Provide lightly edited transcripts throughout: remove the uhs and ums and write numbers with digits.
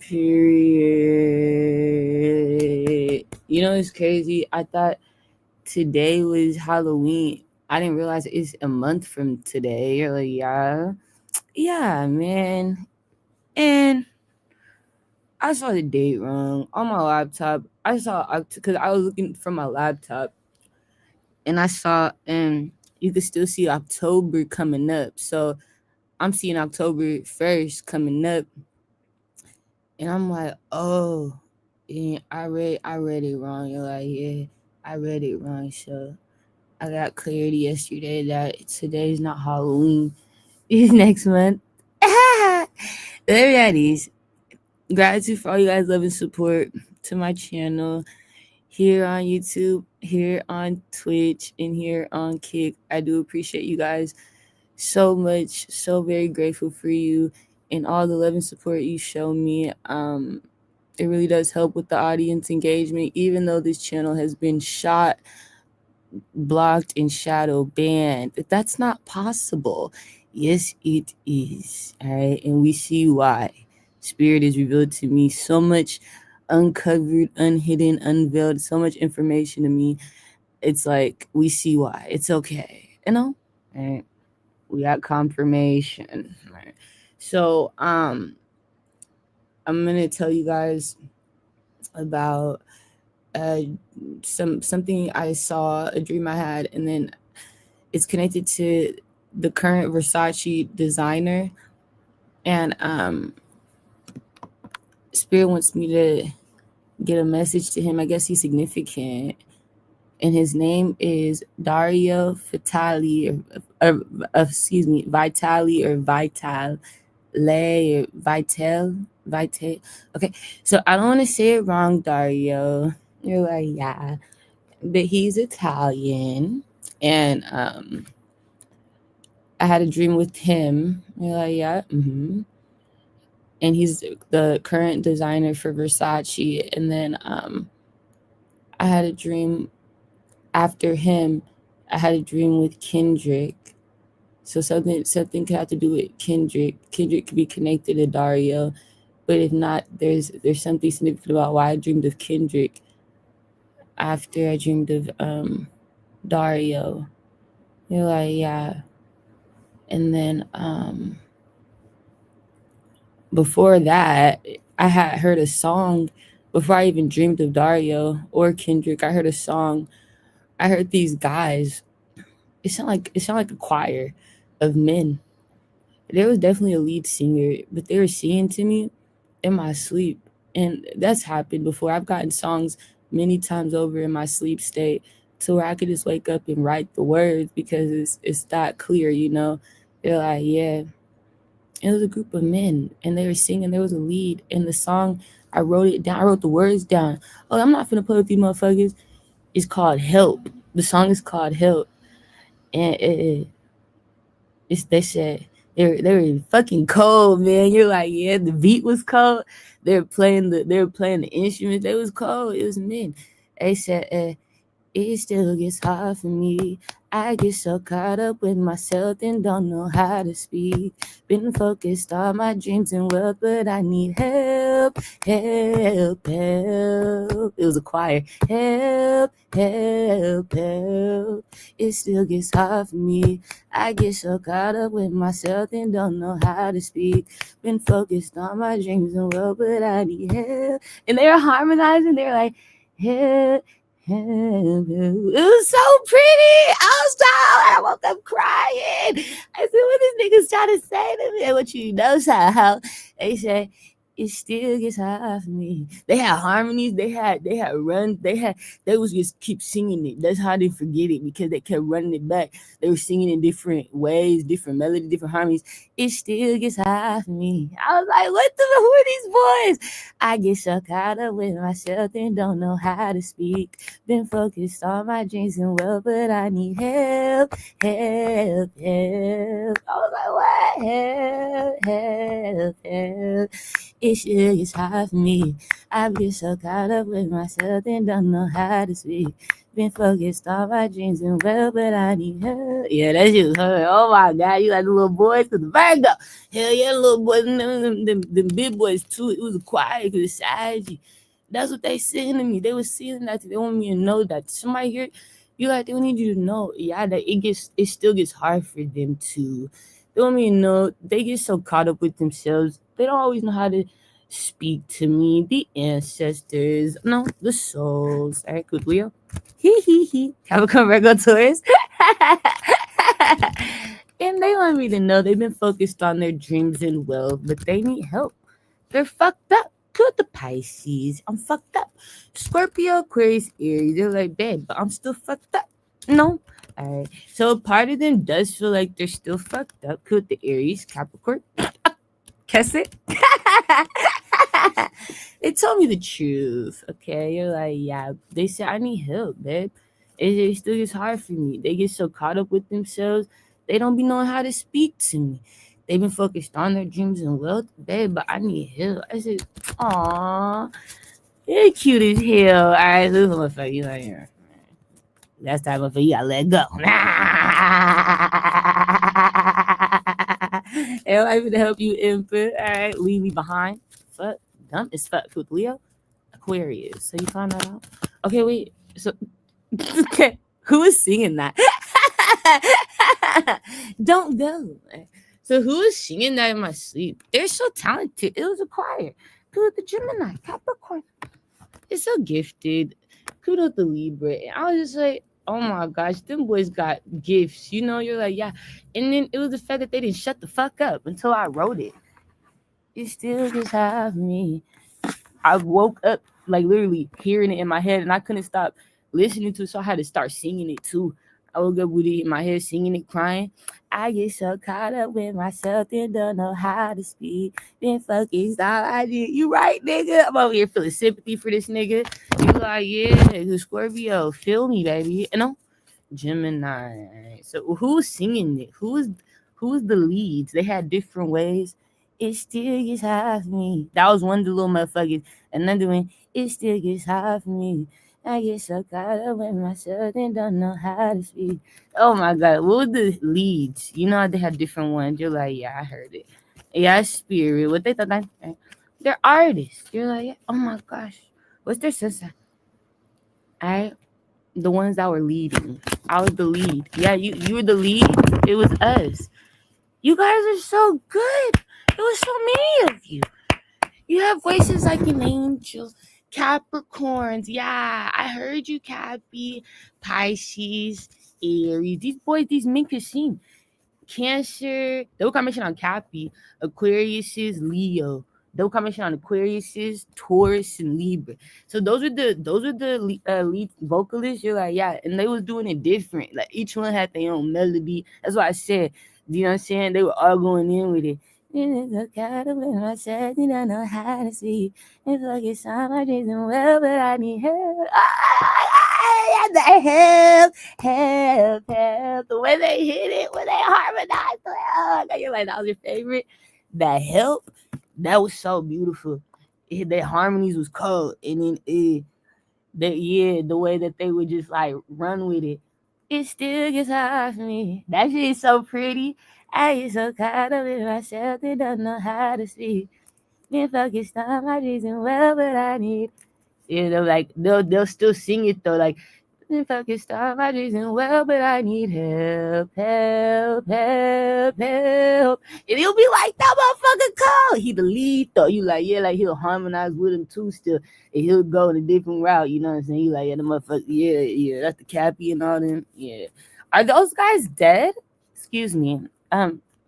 Period. You know, it's crazy. I thought today was Halloween. I didn't realize it's a month from today. You're like, yeah, man. And I saw the date wrong on my laptop. I saw because I was looking from my laptop, and I saw, and you could still see October coming up. So I'm seeing October 1st coming up, and I'm like, oh, yeah, I read it wrong. You're like, yeah, I read it wrong. So I got clarity yesterday that today's not Halloween. It's next month. There it is. Gratitude for all you guys' love and support to my channel here on YouTube, here on Twitch, and here on Kick. I do appreciate you guys so much. So very grateful for you and all the love and support you show me. It really does help with the audience engagement, even though this channel has been shot, blocked, and shadow banned. That's not possible. Yes, it is. All right, and we see why. Spirit is revealed to me so much, uncovered, unhidden, unveiled, so much information to me. It's like we see why. It's okay, all right. We got confirmation. All right. So I'm gonna tell you guys about something I saw, a dream I had, and then it's connected to the current Versace designer. And Spirit wants me to get a message to him. I guess he's significant, and his name is DARIO VITALE, or excuse me, VITALE or VITALE or VITALE. Okay, so I don't want to say it wrong, Dario. You're like, yeah, but he's Italian, and I had a dream with him. You're like, yeah, and he's the current designer for Versace. And then I had a dream after him. I had a dream with Kendrick. So something could have to do with Kendrick. Kendrick could be connected to Dario, but if not, there's something significant about why I dreamed of Kendrick after I dreamed of Dario. You're like, yeah. And then before that, I had heard a song before I even dreamed of Dario or Kendrick. I heard a song. I heard these guys. It sounded like a choir of men. There was definitely a lead singer, but they were singing to me in my sleep. And that's happened before. I've gotten songs many times over in my sleep state to where I could just wake up and write the words because it's that clear, you know. They're like, yeah. It was a group of men and they were singing. There was a lead in the song. I wrote it down. I wrote the words down. Oh, I'm not finna play with you motherfuckers. It's called Help. The song is called Help. And they said they were fucking cold, man. You're like, yeah, the beat was cold. They were playing the instruments. They was cold. It was men. They said, it still gets hard for me. I get so caught up with myself and don't know how to speak. Been focused on my dreams and wealth, but I need help, help, help. It was a choir. Help, help, help. It still gets hard for me. I get so caught up with myself and don't know how to speak. Been focused on my dreams and wealth, but I need help. And they were harmonizing. They were like, help. It was so pretty. I woke up crying. I said, what this nigga's trying to say to me? And what you know, how they said, it still gets hard for me. They had harmonies, they had runs, they was just keep singing it. That's how they forget it, because they kept running it back. They were singing in different ways, different melody, different harmonies. It still gets hard for me. I was like, what the who are these boys? I get so caught up with myself and don't know how to speak. Been focused on my dreams and well, but I need help, help, help. I was like, what? Help, help, help. it still gets hard for me. I get so caught up with myself and don't know how to speak. Been focused on my dreams and well, but I need help. Yeah, that's you. Oh my God, you like the little boys with the Virgo. Hell yeah, little boys, them big boys too. It was quiet because it's Sagy. That's what they saying to me. They was saying that they want me to know that somebody here, you like they need you to know, yeah, that it still gets hard for them to. They want me to know they get so caught up with themselves. They don't always know how to speak to me. The ancestors, no, the souls. All right, good Leo. He. Capricorn, Virgo, Taurus. And they want me to know they've been focused on their dreams and wealth, but they need help. They're fucked up. Good, the Pisces. I'm fucked up. Scorpio, Aquarius, Aries. They're like, babe, but I'm still fucked up. No. All right. So part of them does feel like they're still fucked up. Could the Aries, Capricorn, kiss it? They told me the truth. Okay, you're like, yeah. They said I need help, babe. It still gets hard for me. They get so caught up with themselves, they don't be knowing how to speak to me. They've been focused on their dreams and wealth, babe, but I need help. I said, aw, you're cute as hell. All right, this one for you right here. That's time for you. I let go. Am I able to help you input? All right, leave me behind. Fuck, dumb as fuck with Leo, Aquarius. So you found that out? Okay, wait. So, okay, who is singing that? Don't go. So who is singing that in my sleep? They're so talented. It was a choir. Kudos the Gemini, Capricorn. It's so gifted. Kudos the Libra. And I was just like, oh my gosh, them boys got gifts. You know, you're like, yeah. And then it was the fact that they didn't shut the fuck up until I wrote it. It still just have me. I woke up like literally hearing it in my head and I couldn't stop listening to it, so I had to start singing it too. I woke up with it in my head, singing it, crying. I get so caught up with myself and don't know how to speak. Been focused all I did. You right, nigga? I'm over here feeling sympathy for this nigga. You like, yeah, the Scorpio, feel me, baby. You know, Gemini. So who's singing it? Who's the leads? They had different ways. It still gets hard for me. That was one of the little motherfuckers. Another one, it still gets hard for me. I get so caught up with myself and don't know how to speak. Oh my God, what were the leads? You know, they had different ones. You're like, yeah, I heard it. Yeah, Spirit. What they thought that? They're artists. You're like, yeah, oh my gosh. What's their sense? All right, the ones that were leading. I was the lead. Yeah, you were the lead. It was us. You guys are so good. It was so many of you. You have voices like an angel. Capricorns. Yeah, I heard you, Cappy. Pisces, Aries. These boys, these men can sing. Cancer. Double combination on Cappy. Aquarius's Leo. Double combination on Aquarius's Taurus and Libra. So those are the lead vocalists. You're like, yeah, and they was doing it different. Like each one had their own melody. That's why I said, you know what I'm saying? They were all going in with it. Look out of myself, and I know how to see. It's like it's on my dreams and well, but I need help. Help. The way they hit it, when they harmonized, oh, you're like, that was your favorite. That help, that was so beautiful. Their harmonies was cold, and then the way that they would just like run with it. It still gets hard for me. That shit is so pretty. I get so caught up with myself and don't know how to speak. Been focused on my dreams and well, but I need. You know, like they'll still sing it though. Like been focused on my dreams and well, but I need help. And he'll be like, that motherfucker cold. He the lead though. You like, yeah, like he'll harmonize with him too still. And he'll go in a different route, you know what I'm saying? You like, yeah, the motherfucker, yeah, that's the Cappy and all them. Yeah. Are those guys dead? Excuse me.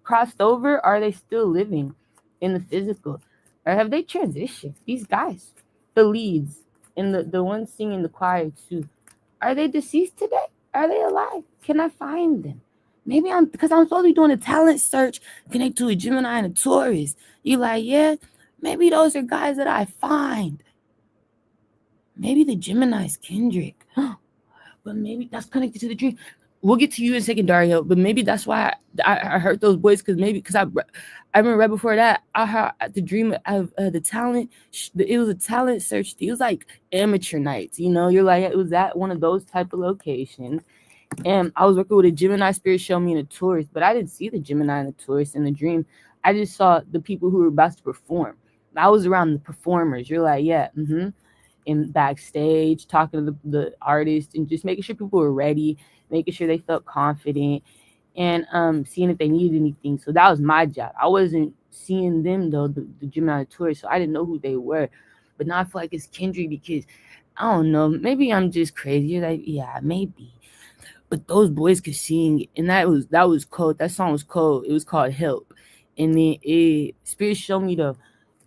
Crossed over? Are they still living in the physical? Or have they transitioned? These guys, the leads, and the ones singing the choir too. Are they deceased today? Are they alive? Can I find them? Maybe because I'm supposed to be doing a talent search connect to a Gemini and a Taurus. You like, yeah, maybe those are guys that I find. Maybe the Gemini's Kendrick. But maybe that's connected to the dream. we'll get to you in a second, Dario, but maybe that's why I heard those boys, because I remember right before that I had the dream of the talent. It was a talent search. It was like amateur nights, You're like, it was at one of those type of locations, and I was working with a Gemini spirit show me in a tourist, but I didn't see the Gemini and the tourist in the dream. I just saw the people who were about to perform. I was around the performers. You're like, yeah, and backstage talking to the artist and just making sure people were ready, making sure they felt confident, and seeing if they needed anything. So that was my job. I wasn't seeing them though, the Gemini tourists, so I didn't know who they were. But now I feel like it's Kendrick because I don't know, maybe I'm just crazy. You're like, yeah, maybe. But those boys could sing, and that was cold. That song was cold. It was called Help. And then Spirit showed me the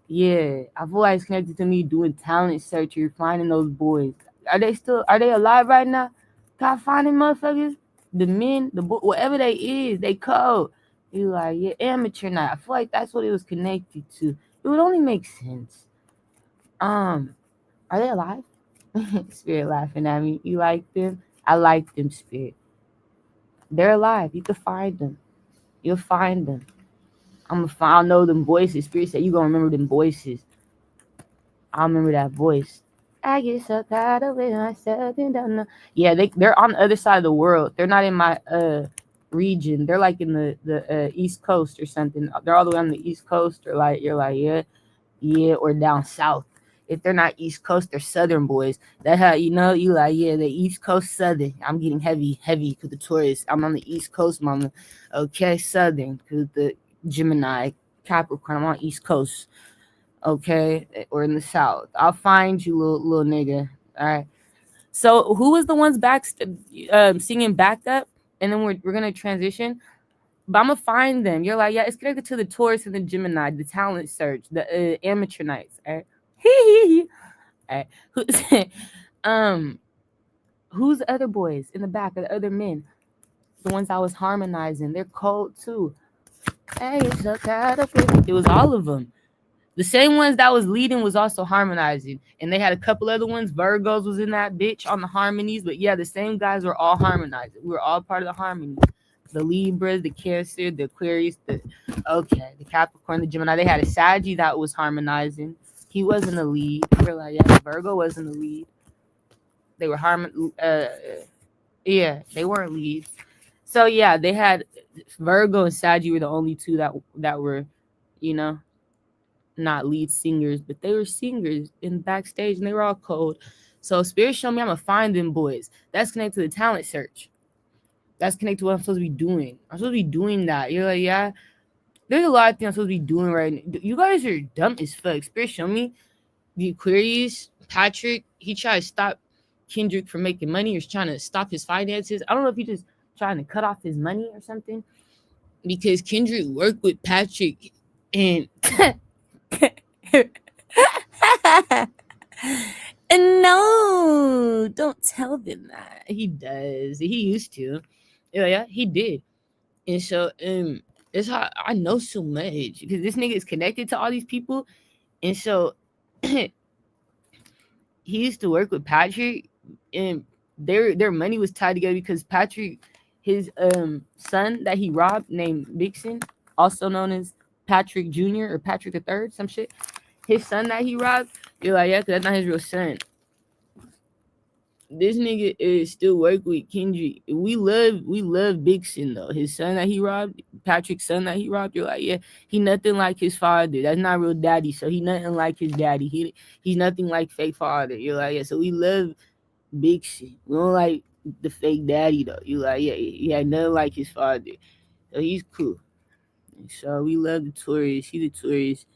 yeah, I feel like it's connected to me doing talent search. You're finding those boys. Are they alive right now? Can I find them motherfuckers? The men, whatever they is, they cold. You like, yeah, amateur night. I feel like that's what it was connected to. It would only make sense. Are they alive? Spirit laughing at me. You like them? I like them, Spirit. They're alive. You can find them. You'll find them. I'll know them voices. Spirit said you gonna remember them voices. I remember that voice. I get so tired of it myself and don't know. Yeah, they're on the other side of the world. They're not in my region. They're like in the East Coast or something. They're all the way on the East Coast, or like you're like, yeah, or down south. If they're not East Coast, they're Southern boys. That how you like, yeah, the East Coast Southern. I'm getting heavy because the tourists. I'm on the East Coast, mama. Okay, Southern, because the Gemini, Capricorn. I'm on East Coast. Okay, or in the South. I'll find you, little nigga. All right. So who was the ones singing backup? And then we're gonna transition. But I'm gonna find them. You're like, yeah, it's connected to the Taurus and the Gemini, the talent search, the amateur nights. All right. All right. Who's the other boys in the back, or the other men? The ones I was harmonizing. They're cold too. Hey, so tired of it. It was all of them. The same ones that was leading was also harmonizing. And they had a couple other ones. Virgos was in that bitch on the harmonies. But yeah, the same guys were all harmonizing. We were all part of the harmony. The Libras, the Cancer, the Aquarius, the Capricorn, the Gemini. They had a Saggy that was harmonizing. He wasn't a lead. We were like, yeah, Virgo wasn't a lead. They were they weren't leads. So yeah, they had Virgo and Saggy were the only two that were, not lead singers, but they were singers in backstage, and they were all cold. So Spirit showed me I'm gonna find them boys. That's connected to the talent search. That's connected to what I'm supposed to be doing. I'm supposed to be doing that. You're like, yeah. There's a lot of things I'm supposed to be doing right now. You guys are dumb as fuck. Spirit showed me the Aquarius, Patrick, he tried to stop Kendrick from making money, or trying to stop his finances. I don't know if he just trying to cut off his money or something, because Kendrick worked with Patrick and and no, don't tell them that. He does. He used to. Yeah, he did. And so it's how I know so much, because this nigga is connected to all these people. And so he used to work with Patrick, and their money was tied together because Patrick, his son that he robbed, named Vixen, also known as Patrick Jr. or Patrick III, some shit. His son that he robbed, you're like, yeah, because that's not his real son. This nigga is still work with Kendrick. We love Vixen though. His son that he robbed, Patrick's son that he robbed, you're like, yeah, he nothing like his father. That's not real daddy, so he nothing like his daddy. He's nothing like fake father. You're like, yeah, so we love Vixen. We don't like the fake daddy though. You like, yeah, he had nothing like his father. So he's cool. And so we love the tourists. He's a tourist.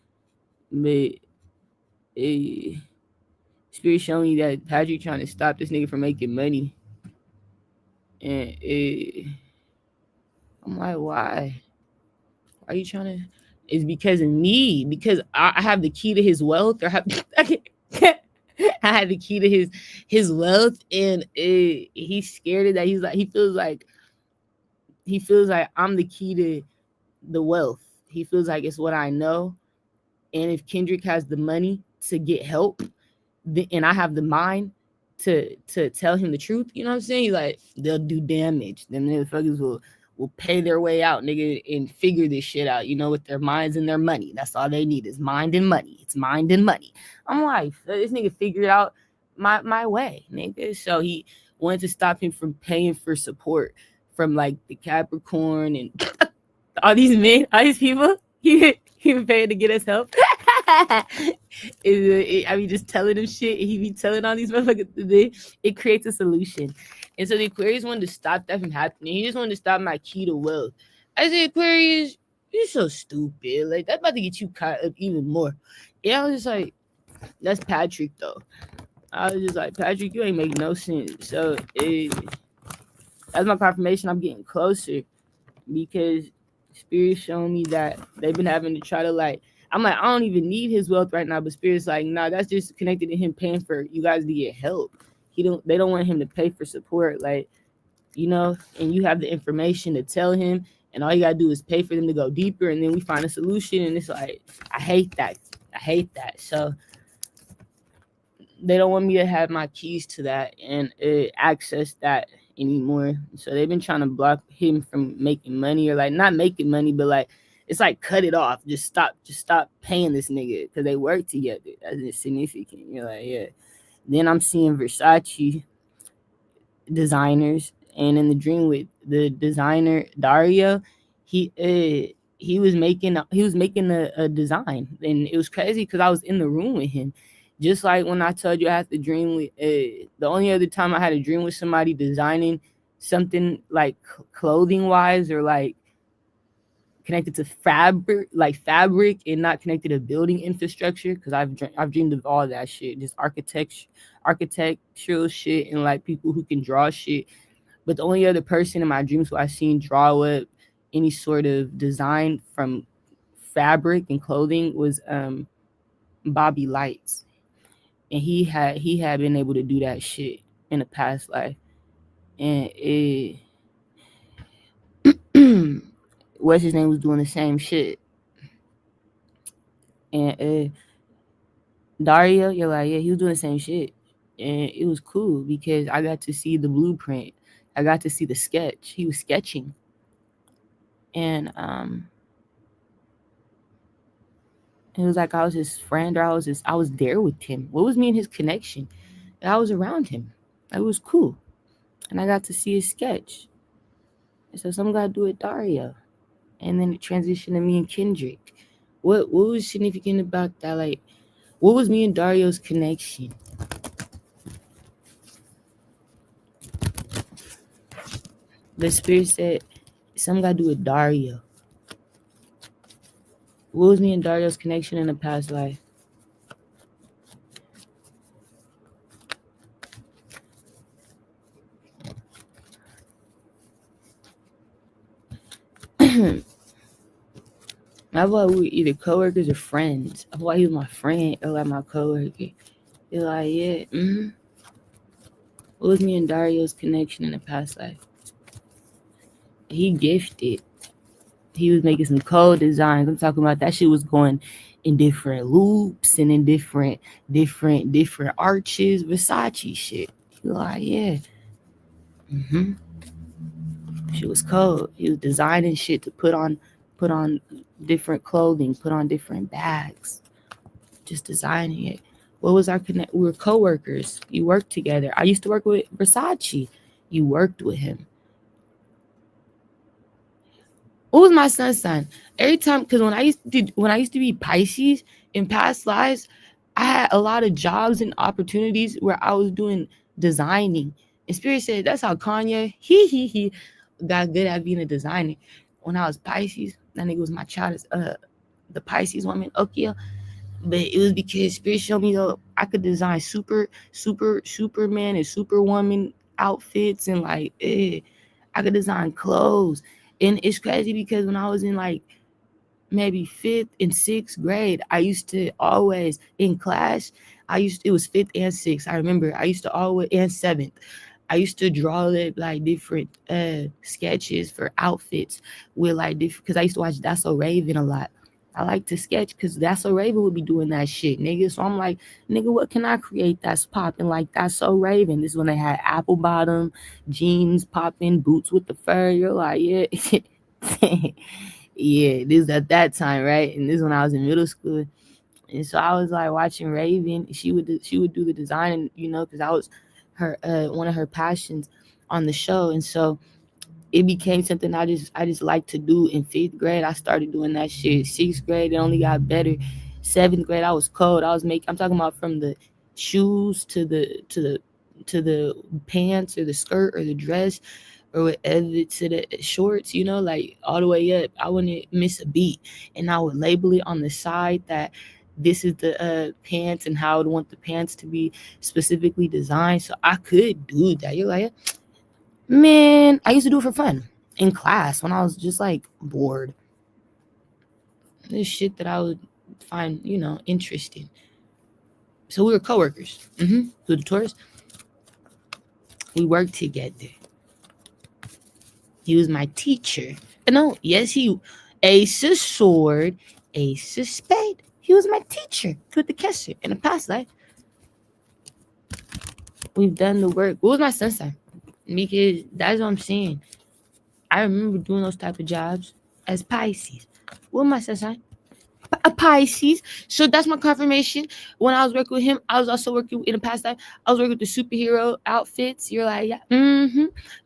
But Spirit showing you that Patrick trying to stop this nigga from making money. And I'm like, why? Why are you trying to? It's because of me. Because I have the key to his wealth. Or I had the key to his wealth, and he's scared of that. He feels like I'm the key to the wealth. He feels like it's what I know. And if Kendrick has the money to get help, and I have the mind, to tell him the truth. You know what I'm saying? Like, they'll do damage. Them motherfuckers will pay their way out, nigga, and figure this shit out, with their minds and their money. That's all they need is mind and money. It's mind and money. I'm like, this nigga figured out my way, nigga. So he wanted to stop him from paying for support from like the Capricorn and all these men, all these people. He was paying to get us help. I mean, just telling him shit, and he be telling all these motherfuckers. It creates a solution. And so the Aquarius wanted to stop that from happening. He just wanted to stop my key to wealth. I said, Aquarius, you're so stupid. Like, that's about to get you caught up even more. Yeah, I was just like, that's Patrick, though. I was just like, Patrick, you ain't make no sense. So that's my confirmation. I'm getting closer because Spirit's showing me that they've been having to try to like, I'm like, I don't even need his wealth right now, but Spirit's like, nah, that's just connected to him paying for you guys to get help. They don't want him to pay for support, like, and you have the information to tell him, and all you gotta do is pay for them to go deeper, and then we find a solution. And it's like, I hate that. So they don't want me to have my keys to that and access that anymore. So they've been trying to block him from making money, or like not making money, but like it's like cut it off. Just stop paying this nigga because they work together. That's significant. You're like, yeah. Then I'm seeing Versace designers, and in the dream with the designer DARIO, he was making a design, and it was crazy because I was in the room with him. Just like when I told you I had to dream with the only other time I had a dream with somebody designing something like clothing wise, or like connected to fabric and not connected to building infrastructure, because I've dreamed of all that shit, just architectural shit, and like people who can draw shit. But the only other person in my dreams who I seen draw up any sort of design from fabric and clothing was Bobby Lights. And he had been able to do that shit in a past life. And what's his name was doing the same shit. And DARIO, you're like, yeah, he was doing the same shit. And it was cool because I got to see the blueprint. I got to see the sketch. He was sketching. And it was like I was his friend, or I was there with him. What was me and his connection? I was around him. It was cool. And I got to see his sketch. And so some gotta do with DARIO. And then it transitioned to me and Kendrick. What was significant about that? Like, what was me and DARIO's connection? The spirit said some gotta do with DARIO. What was me and DARIO's connection in a past life? I thought we were either coworkers or friends. I thought he was my friend or like my coworker. You're like, yeah. What was me and DARIO's connection in a past life? He gifted. He was making some code designs. I'm talking about that shit was going in different loops and in different arches. Versace shit. You're like, yeah. She was cold. He was designing shit to put on different clothing, put on different bags. Just designing it. What was our connect? We were co-workers. You worked together. I used to work with Versace. You worked with him. What was my sun sign? Every time, because when I used to be Pisces in past lives, I had a lot of jobs and opportunities where I was doing designing. And Spirit said that's how Kanye he got good at being a designer. When I was Pisces, that nigga was my child, the Pisces woman, Okia. But it was because Spirit showed me though I could design Superman and Superwoman outfits, and like I could design clothes. And it's crazy because when I was in like maybe 5th and 6th grade, I used to always in class, it was 5th and 6th. I remember I used to always, and 7th, I used to draw like different sketches for outfits with like different, because I used to watch That's So Raven a lot. I like to sketch because that's so Raven would be doing that shit, nigga. So I'm like, nigga, what can I create that's popping like that's so Raven? This is when they had apple bottom jeans popping, boots with the fur. You're like, yeah. Yeah, this is at that time, right? And this is when I was in middle school. And so I was like watching Raven. She would do the design, you know, because I was her one of her passions on the show. And so it became something I just like to do. In 5th grade, I started doing that shit. 6th grade, it only got better. 7th grade, I was cold. I'm talking about from the shoes to the pants or the skirt or the dress or whatever to the shorts, you know, like all the way up. I wouldn't miss a beat. And I would label it on the side that this is the pants and how I would want the pants to be specifically designed. So I could do that. You're like, man, I used to do it for fun in class when I was just like bored. This shit that I would find, you know, interesting. So we were coworkers. Who the tourist? We worked together. He was my teacher. No, yes, he ace of sword, ace of spade. He was my teacher with the kesser in the past life. We've done the work. What was my sun sign? Because that's what I'm saying. I remember doing those type of jobs as Pisces. What was my sun sign? A Pisces. So that's my confirmation. When I was working with him, I was also working in the past life. I was working with the superhero outfits. You're like, yeah,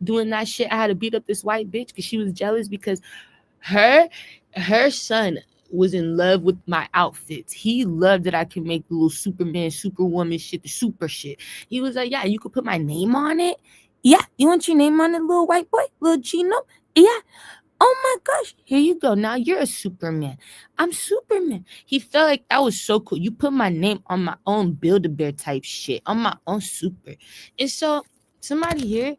doing that shit. I had to beat up this white bitch because she was jealous because her son was in love with my outfits. He loved that I could make the little Superman, Superwoman shit, the super shit. He was like, yeah, you could put my name on it. Yeah, you want your name on it, little white boy, little Gino? Yeah. Oh my gosh, here you go. Now you're a Superman. I'm Superman. He felt like that was so cool. You put my name on my own Build-A-Bear type shit, on my own super. And so somebody here,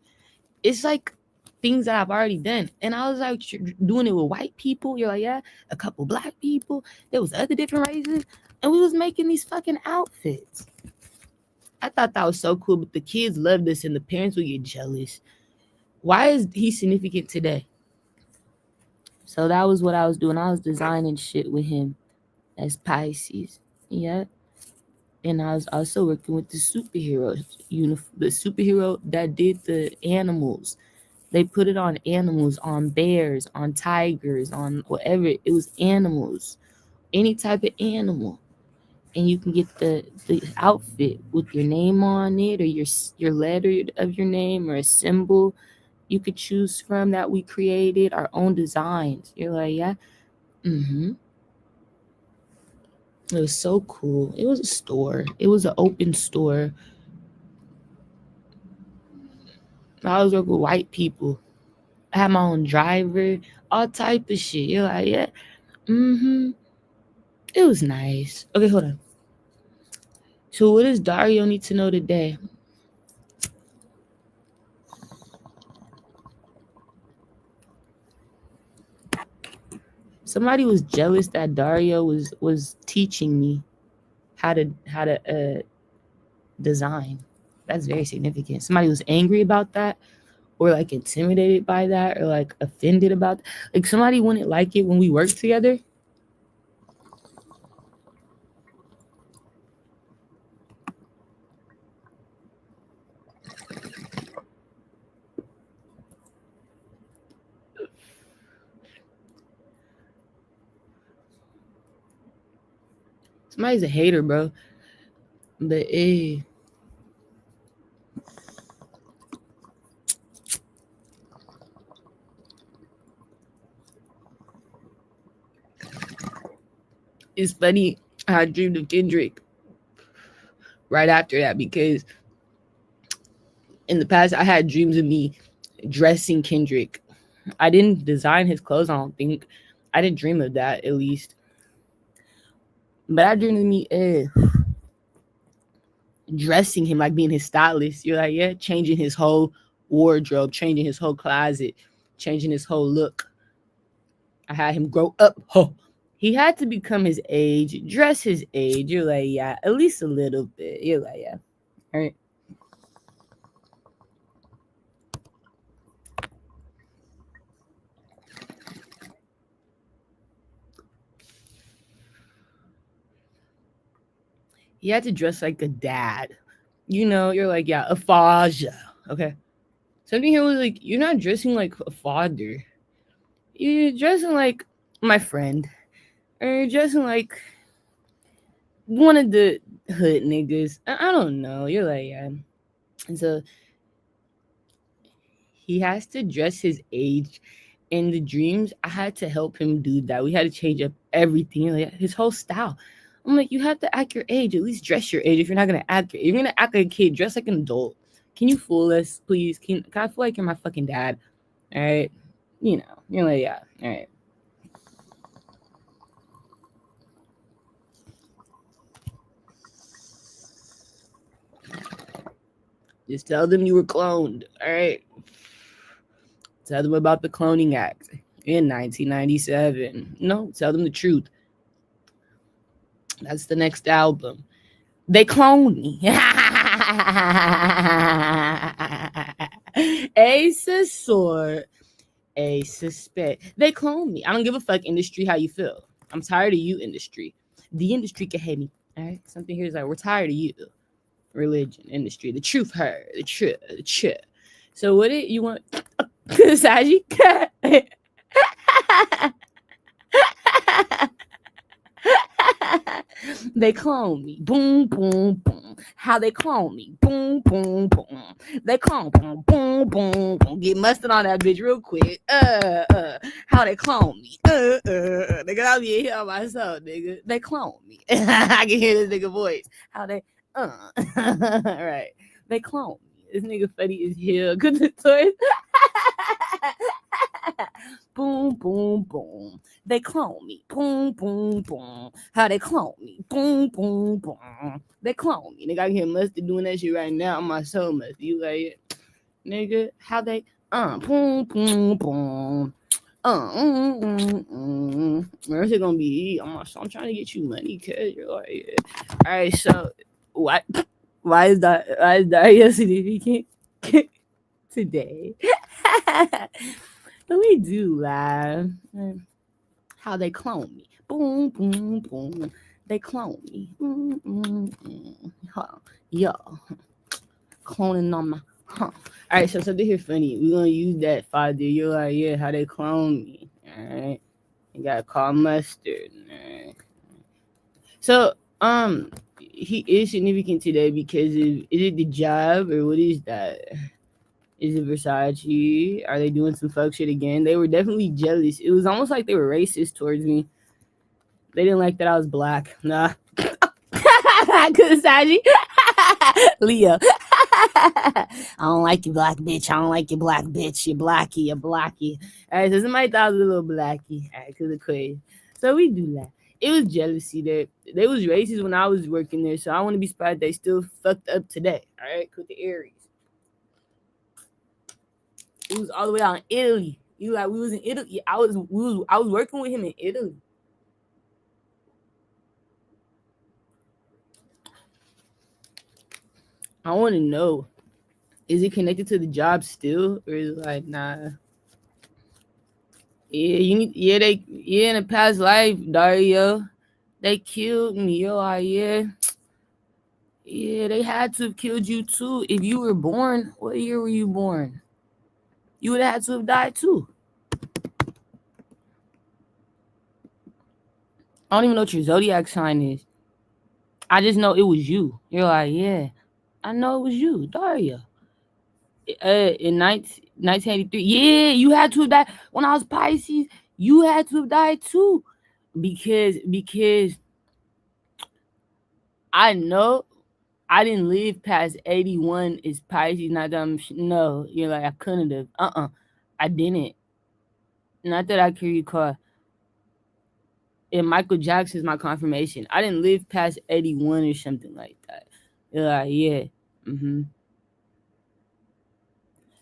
it's like things that I've already done. And I was like, you're doing it with white people. You're like, yeah, a couple black people. There was other different races. And we was making these fucking outfits. I thought that was so cool, but the kids loved this and the parents would get jealous. Why is he significant today? So that was what I was doing. I was designing shit with him as Pisces. Yeah. And I was also working with the superhero the superhero that did the animals. They put it on animals, on bears, on tigers, on whatever. It was animals, any type of animal. And you can get the outfit with your name on it or your letter of your name or a symbol you could choose from that we created, our own designs. You're like, yeah. It was so cool. It was a store. It was an open store. I was working with white people. I had my own driver, all type of shit. You're like, yeah. It was nice. Okay, hold on. So what does Dario need to know today? Somebody was jealous that Dario was teaching me how to design. That's very significant. Somebody was angry about that, or like intimidated by that, or like offended about that. Like somebody wouldn't like it when we worked together. Somebody's a hater, bro. But it's funny how I dreamed of Kendrick right after that because in the past I had dreams of me dressing Kendrick. I didn't design his clothes, I don't think. I didn't dream of that at least. But I dreamed of me dressing him, like being his stylist. You're like, yeah, changing his whole wardrobe, changing his whole closet, changing his whole look. I had him grow up. Oh, he had to become his age, dress his age. You're like, yeah, at least a little bit. You're like, yeah. All right. he had to dress like a dad. You know, you're like, yeah, a father. Okay. Something here was like, you're not dressing like a father. You're dressing like my friend. Or you're dressing like one of the hood niggas. I don't know. You're like, yeah. And so he has to dress his age. In the dreams, I had to help him do that. We had to change up everything, like his whole style. I'm like, you have to act your age. At least dress your age. If you're not gonna act, you're gonna act like a kid. Dress like an adult. Can you fool us, please? Can I feel like you're my fucking dad? All right, you know, you're like, yeah, all right. Just tell them you were cloned. All right. Tell them about the Cloning Act in 1997. No, tell them the truth. That's the next album. They cloned me. A suspect. A suspect. They cloned me. I don't give a fuck, industry, how you feel. I'm tired of you, industry. The industry can hate me. All right. Something here is like, we're tired of you. Religion, industry, the truth hurt. The truth. So what it you want? Versace? They clone me. Boom, boom, boom. How they clone me. Boom, boom, boom. They clone boom, boom, boom, boom. Get mustard on that bitch real quick. How they clone me. Nigga, I'll be here on myself, nigga. They clone me. I can hear this nigga voice. How they, right. They clone me. This nigga funny is here. Good to toys. Boom, boom, boom. They clone me. Boom, boom, boom. How they clone me. Boom, boom, boom. They clone me. Nigga, I can hear Mustard doing that shit right now on my soul, Mustard. You like it? Nigga, how they, boom, boom, boom. Where's it gonna be? I'm trying to get you money, cuz you're like, yeah. All right, so why is Dario significant today? Let me do laugh. How they clone me. Boom, boom, boom. They clone me. Huh. Yo. Cloning on my huh. Alright, so something here funny. We're gonna use that father. You're like, yeah, how they clone me. Alright. You gotta call mustard. Alright. So, he is significant today because is it the job or what is that? Is it Versace? Are they doing some fuck shit again? They were definitely jealous. It was almost like they were racist towards me. They didn't like that I was black. Nah. Versace. Leo. I don't like you, black bitch. I don't like you, black bitch. You blackie, you blackie. Alright, so somebody thought I was a little blackie. Alright, because of quiz. So we do that. It was jealousy there. They was racist when I was working there, so I want to be surprised they still fucked up today. Alright, with the Aries. It was all the way out in Italy. You like we was in Italy. I was working with him in Italy. I want to know, is it connected to the job still, or is it like nah? Yeah, in a past life, Dario, they killed me. Yo, yeah, they had to have killed you too. If you were born, what year were you born? You would have had to have died too. I don't even know what your zodiac sign is. I just know it was you. You're like, yeah, I know it was you, Dario. In 1983, yeah, you had to have died. When I was Pisces, you had to have died too. Because I know I didn't live past 81 is Pisces, not that no, you're like, I couldn't have. I didn't. Not that I can recall. And Michael Jackson is my confirmation. I didn't live past 81 or something like that. You're like, yeah.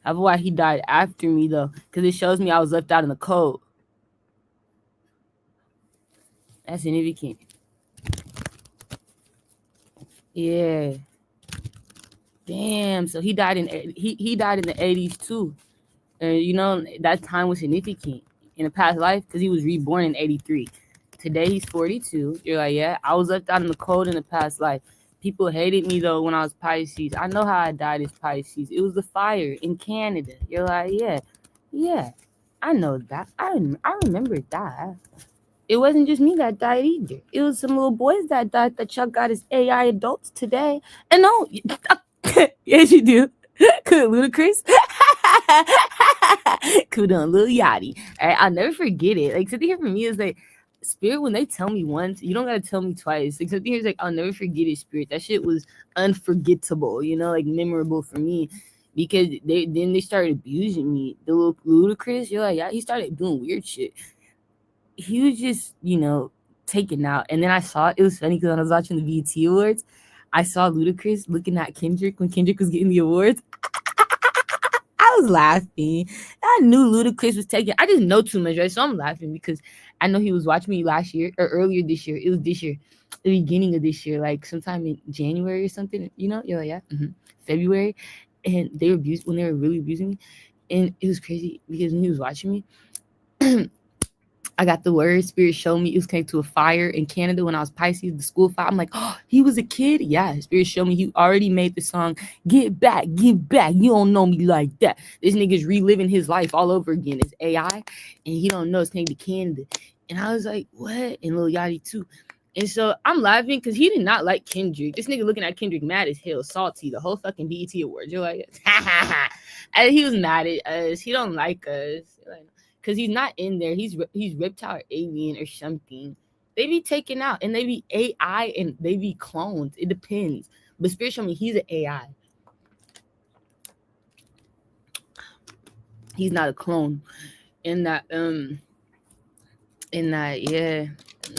That's why he died after me, though, because it shows me I was left out in the cold. That's significant. Yeah. Damn. So he died in the 80s too. And you know that time was significant in a past life because he was reborn in 83. Today he's 42. You're like, yeah, I was left out in the cold in the past life. People hated me though when I was Pisces. I know how I died as Pisces. It was the fire in Canada. You're like, yeah, I know that. I remember that. It wasn't just me that died either. It was some little boys that died that y'all got as AI adults today. And no, yes you do. Could Ludacris? Could on Lil Yachty. All right, I'll never forget it. Like something here for me is like Spirit, when they tell me once, you don't gotta tell me twice. Like something here's like, I'll never forget it, Spirit. That shit was unforgettable, like memorable for me. Because they started abusing me. The little Ludacris, you're like, yeah, he started doing weird shit. He was just, taken out. And then I saw it was funny because when I was watching the VT Awards, I saw Ludacris looking at Kendrick when Kendrick was getting the awards. I was laughing. I knew Ludacris was taking. I just know too much, right? So I'm laughing because I know he was watching me last year or earlier this year. It was this year, the beginning of this year, like sometime in January or something. You're like, yeah, February, and they were when they were really abusing me, and it was crazy because when he was watching me. I got the word Spirit showed me it was connected to a fire in Canada when I was Pisces, the school fire. I'm like, oh, he was a kid? Yeah, Spirit showed me he already made the song, Get Back, you don't know me like that. This nigga's reliving his life all over again. It's AI, and he don't know it's connected to Canada. And I was like, what? And Lil Yachty too. And so I'm laughing because he did not like Kendrick. This nigga looking at Kendrick mad as hell, salty, the whole fucking BET Awards. You're like, ha ha ha. And he was mad at us. He don't like us. Like, because he's not in there. He's reptile or alien or something. They be taken out and they be AI and they be clones. It depends. But Spirit showed me he's an AI. He's not a clone. In that, yeah,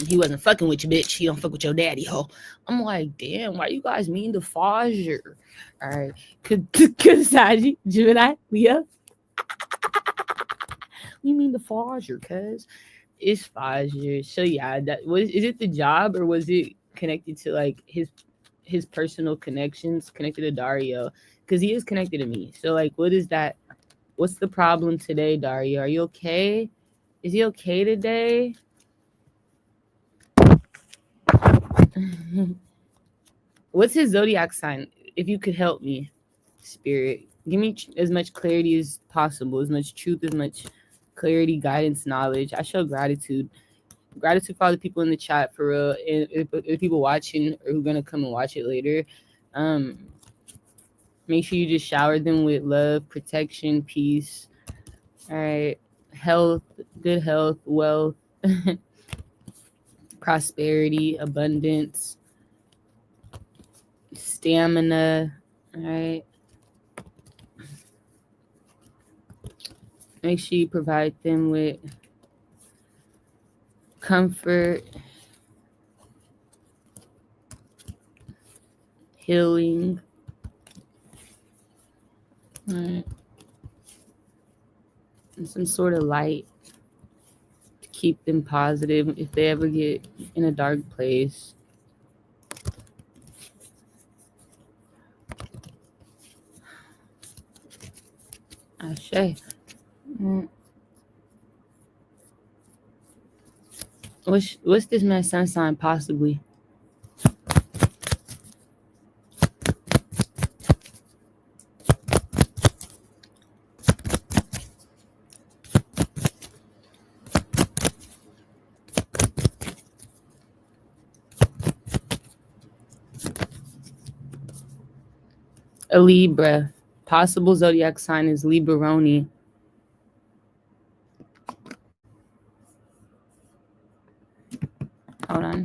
he wasn't fucking with you, bitch. He don't fuck with your daddy, ho. I'm like, damn, why you guys mean the Fajer? All right. Kasagi, Gemini, Leo. You mean the Fajer, cuz it's 5 years. So yeah, is it the job or was it connected to like his personal connections connected to Dario? Because he is connected to me. So like, what is that? What's the problem today, Dario? Are you okay? Is he okay today? What's his zodiac sign? If you could help me, Spirit, give me as much clarity as possible, as much truth, as much clarity, guidance, knowledge. I show gratitude for all the people in the chat, for real, and if people watching or who are gonna come and watch it later. Make sure you just shower them with love, protection, peace. All right, health, good health, wealth, prosperity, abundance, stamina. All right. Make sure you provide them with comfort, healing. All right. And some sort of light to keep them positive if they ever get in a dark place. Ashe. What's this man's sun sign possibly? A Libra. Possible zodiac sign is Libroni. Hold on.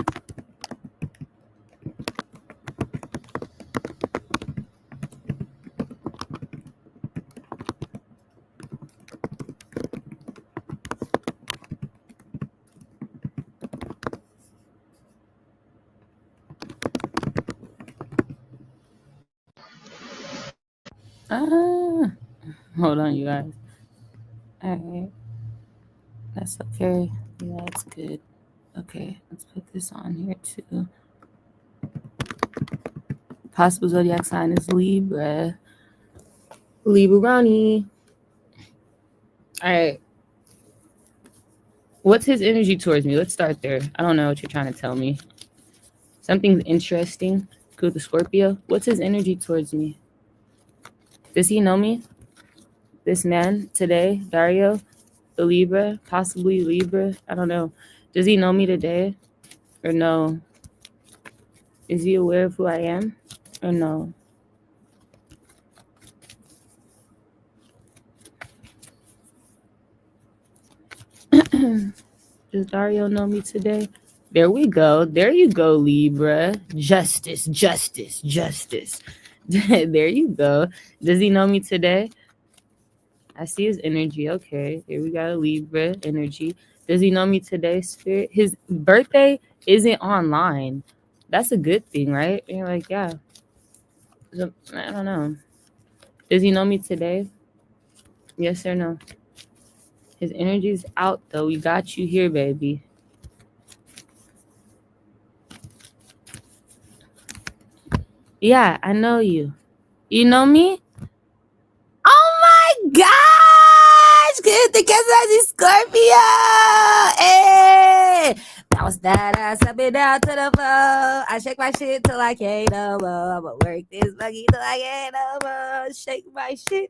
Hold on, you guys. All right. That's okay. Yeah, that's good. Okay, let's put this on here too. Possible zodiac sign is Libra. Libroni. All right. What's his energy towards me? Let's start there. I don't know what you're trying to tell me. Something's interesting. Cool, the Scorpio. What's his energy towards me? Does he know me? This man today, Dario, the Libra, possibly Libra. I don't know. Does he know me today? Or no? Is he aware of who I am? Or no? Does Dario know me today? There we go. There you go, Libra. Justice, justice, justice. There you go. Does he know me today? I see his energy. Okay, here we got a Libra energy. Does he know me today, Spirit? His birthday isn't online. That's a good thing, right? And you're like, yeah. I don't know. Does he know me today? Yes or no? His energy's out, though. We got you here, baby. Yeah, I know you. You know me? Oh my gosh! Que te Scorpio! Hey! Bounce that ass up and down to the floor. I shake my shit till I can't no more. I'ma work this buggy till I can't no more. Shake my shit.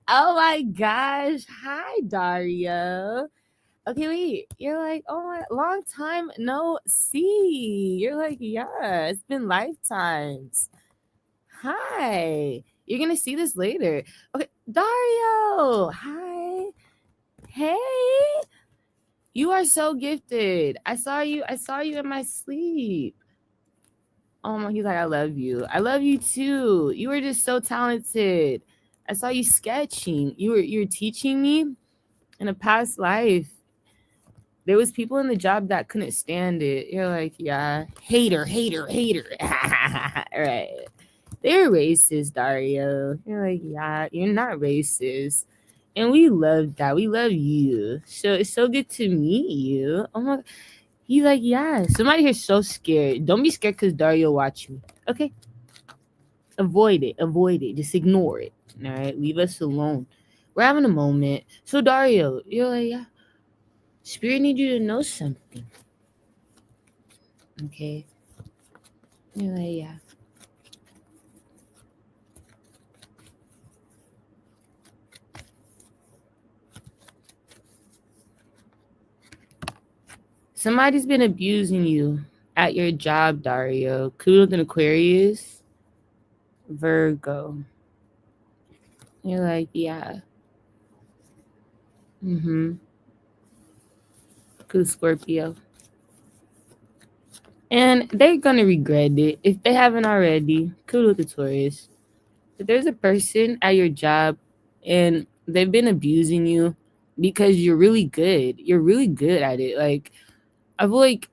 Oh my gosh. Hi, Dario. Okay, wait. You're like, oh my, long time no see. You're like, yeah, it's been lifetimes. Hi. You're gonna see this later. Okay, Dario. Hi. Hey. You are so gifted. I saw you in my sleep. Oh my, he's like, I love you. I love you too. You were just so talented. I saw you sketching. You were teaching me in a past life. There was people in the job that couldn't stand it. You're like, yeah, hater, hater, hater. Right. They're racist, Dario. You're like, yeah, you're not racist. And we love that. We love you. So it's so good to meet you. Oh my, he's like, yeah. Somebody here's so scared. Don't be scared because Dario watch me. Okay? Avoid it. Avoid it. Just ignore it. All right? Leave us alone. We're having a moment. So Dario, you're like, yeah. Spirit needs you to know something. Okay? You're like, yeah. Somebody's been abusing you at your job, Dario. Kudos and Aquarius. Virgo. You're like, yeah. Mm-hmm. Kudos Scorpio. And they're gonna regret it if they haven't already. Kudos to Taurus. If there's a person at your job and they've been abusing you because you're really good. You're really good at it. Like, I feel like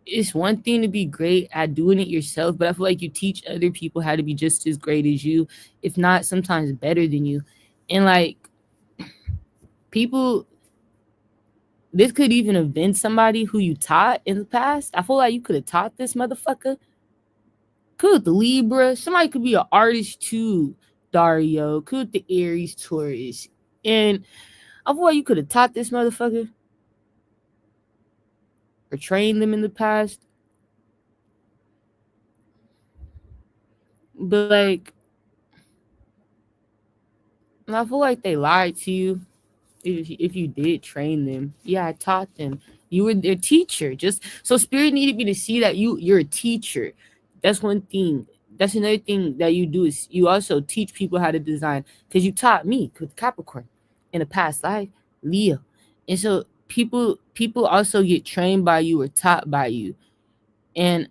it's one thing to be great at doing it yourself, but I feel like you teach other people how to be just as great as you, if not sometimes better than you. And like, people, this could even have been somebody who you taught in the past. I feel like you could have taught this motherfucker. Could the Libra, somebody could be an artist too, Dario. Could the Aries, Taurus. And I feel like you could have taught this motherfucker or trained them in the past. But like, I feel like they lied to you. If you did train them, yeah, I taught them. You were their teacher. Just so Spirit needed me to see that you're a teacher. That's one thing. That's another thing that you do is you also teach people how to design because you taught me with Capricorn in a past life, Leo, and so people also get trained by you or taught by you, and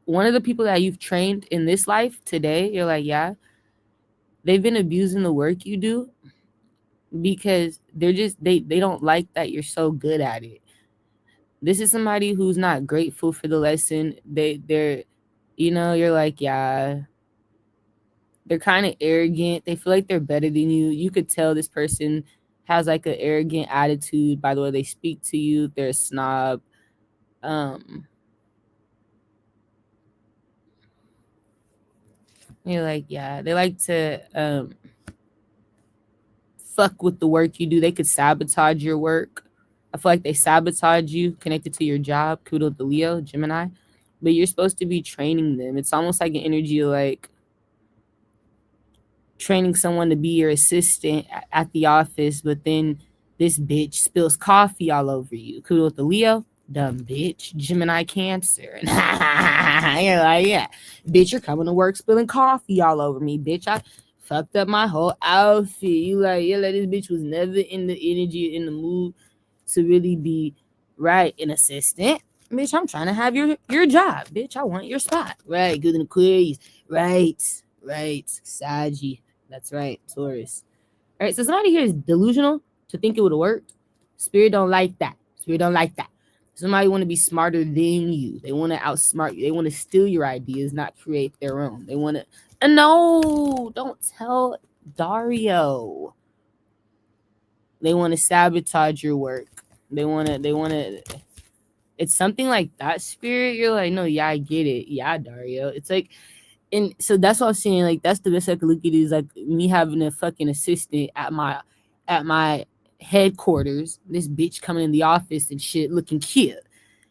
one of the people that you've trained in this life today, you're like, yeah, they've been abusing the work you do because they don't like that you're so good at it. This is somebody who's not grateful for the lesson. They're you're like, yeah, they're kind of arrogant. They feel like they're better than you. You could tell this person has like an arrogant attitude by the way they speak to you. They're a snob. You're like, yeah, they like to fuck with the work you do. They could sabotage your work. I feel like they sabotage you connected to your job. Kudos to Leo, Gemini. But you're supposed to be training them. It's almost like an energy like training someone to be your assistant at the office, but then this bitch spills coffee all over you. Kudos to Leo, dumb bitch, Gemini, Cancer. You're like, yeah, bitch, you're coming to work spilling coffee all over me, bitch. I fucked up my whole outfit. You like, yeah, like this bitch was never in the energy, in the mood to really be right an assistant. Bitch, I'm trying to have your job, bitch. I want your spot. Right, good in Aquarius. Right, Saggy. That's right, Taurus. All right, so somebody here is delusional to think it would have worked. Spirit don't like that. Somebody want to be smarter than you. They want to outsmart you. They want to steal your ideas, not create their own. They want to. No, don't tell Dario. They want to sabotage your work. They want to. It's something like that, Spirit. You're like, no, yeah, I get it. Yeah, Dario. It's like, and so that's what I'm saying. Like, that's the best I could look at it, is like me having a fucking assistant at my headquarters. This bitch coming in the office and shit, looking cute,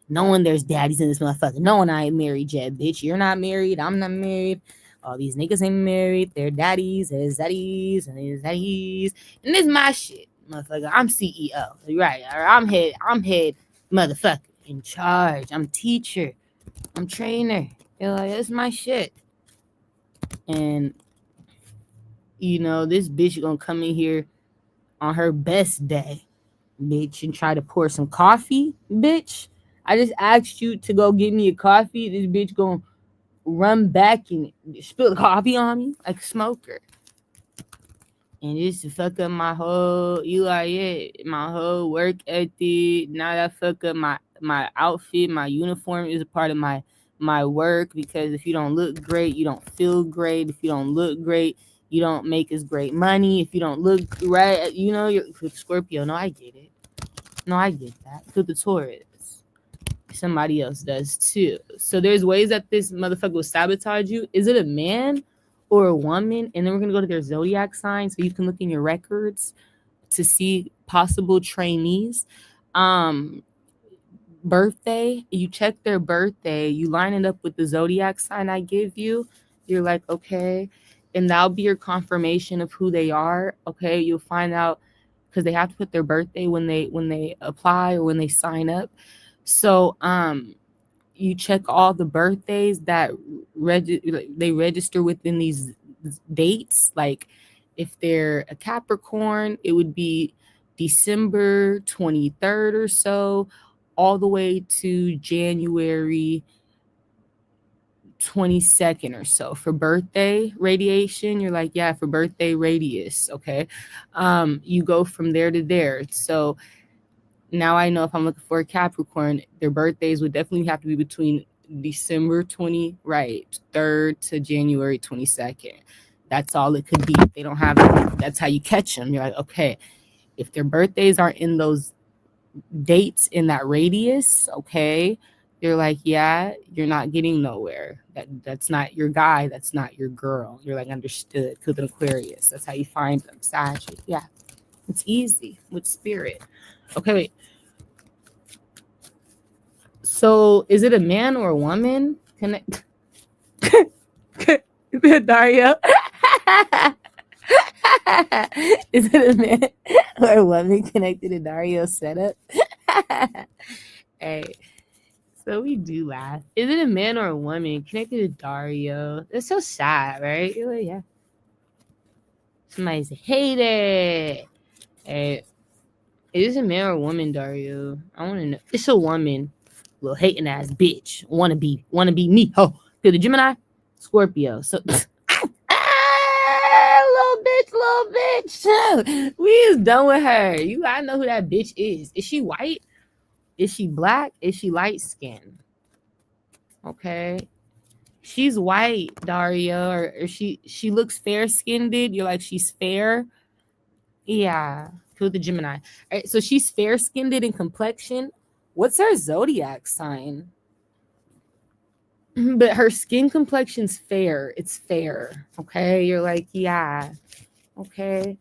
knowing there's daddies in this motherfucker, knowing I ain't married yet, bitch. You're not married. I'm not married. All these niggas ain't married. They're daddies, and his daddies, and his daddies, and this my shit, motherfucker. I'm CEO, right? I'm head, motherfucker, in charge. I'm teacher. I'm trainer. You're like, that's my shit. And you know, this bitch gonna come in here on her best day, bitch, and try to pour some coffee, bitch. I just asked you to go get me a coffee. This bitch gonna run back and spill the coffee on me like a smoker. And just to fuck up my whole, my whole work ethic. Now that fuck up my outfit, my uniform is a part of my work, because if you don't look great, you don't feel great. If you don't look great, you don't make as great money. If you don't look right, you know, you're Scorpio. No, I get it. No, I get that. Because the Taurus. Somebody else does too. So there's ways that this motherfucker will sabotage you. Is it a man or a woman? And then we're going to go to their zodiac sign so you can look in your records to see possible trainees. Birthday, you check their birthday, you line it up with the zodiac sign I give you. You're like, okay, and that'll be your confirmation of who they are. Okay, you'll find out, because they have to put their birthday when they apply or when they sign up. So you check all the birthdays that they register within these dates. Like if they're a Capricorn, it would be December 23rd or so, all the way to January 22nd or so for birthday radiation. You're like, yeah, for birthday radius. Okay. You go from there to there. So now I know if I'm looking for a Capricorn, their birthdays would definitely have to be between December 3rd to January 22nd. That's all it could be. If they don't have it, that's how you catch them. You're like, okay, if their birthdays aren't in those dates in that radius, okay, you're like, yeah, you're not getting nowhere. That's not your guy. That's not your girl. You're like, understood. With an Aquarius. That's how you find them. Sagittarius. Yeah, it's easy with spirit. Okay, wait. So is it a man or a woman? Dario? Is it a man or a woman connected to Dario's setup? Hey, so we do laugh. Is it a man or a woman connected to Dario? That's so sad, right? You're like, yeah. Somebody's a hater. Hey, is it a man or a woman, Dario? I want to know. It's a woman. Little hating ass bitch. Wanna be me. Oh, to the Gemini, Scorpio. So little bitch. We is done with her. You gotta know who that bitch is. Is she white? Is she black? Is she light skinned? Okay. She's white, Dario, or she looks fair skinned. You're like, she's fair. Yeah. To the Gemini. All right, so she's fair skinned in complexion. What's her zodiac sign? But her skin complexion's fair. It's fair. Okay. You're like, yeah. Okay.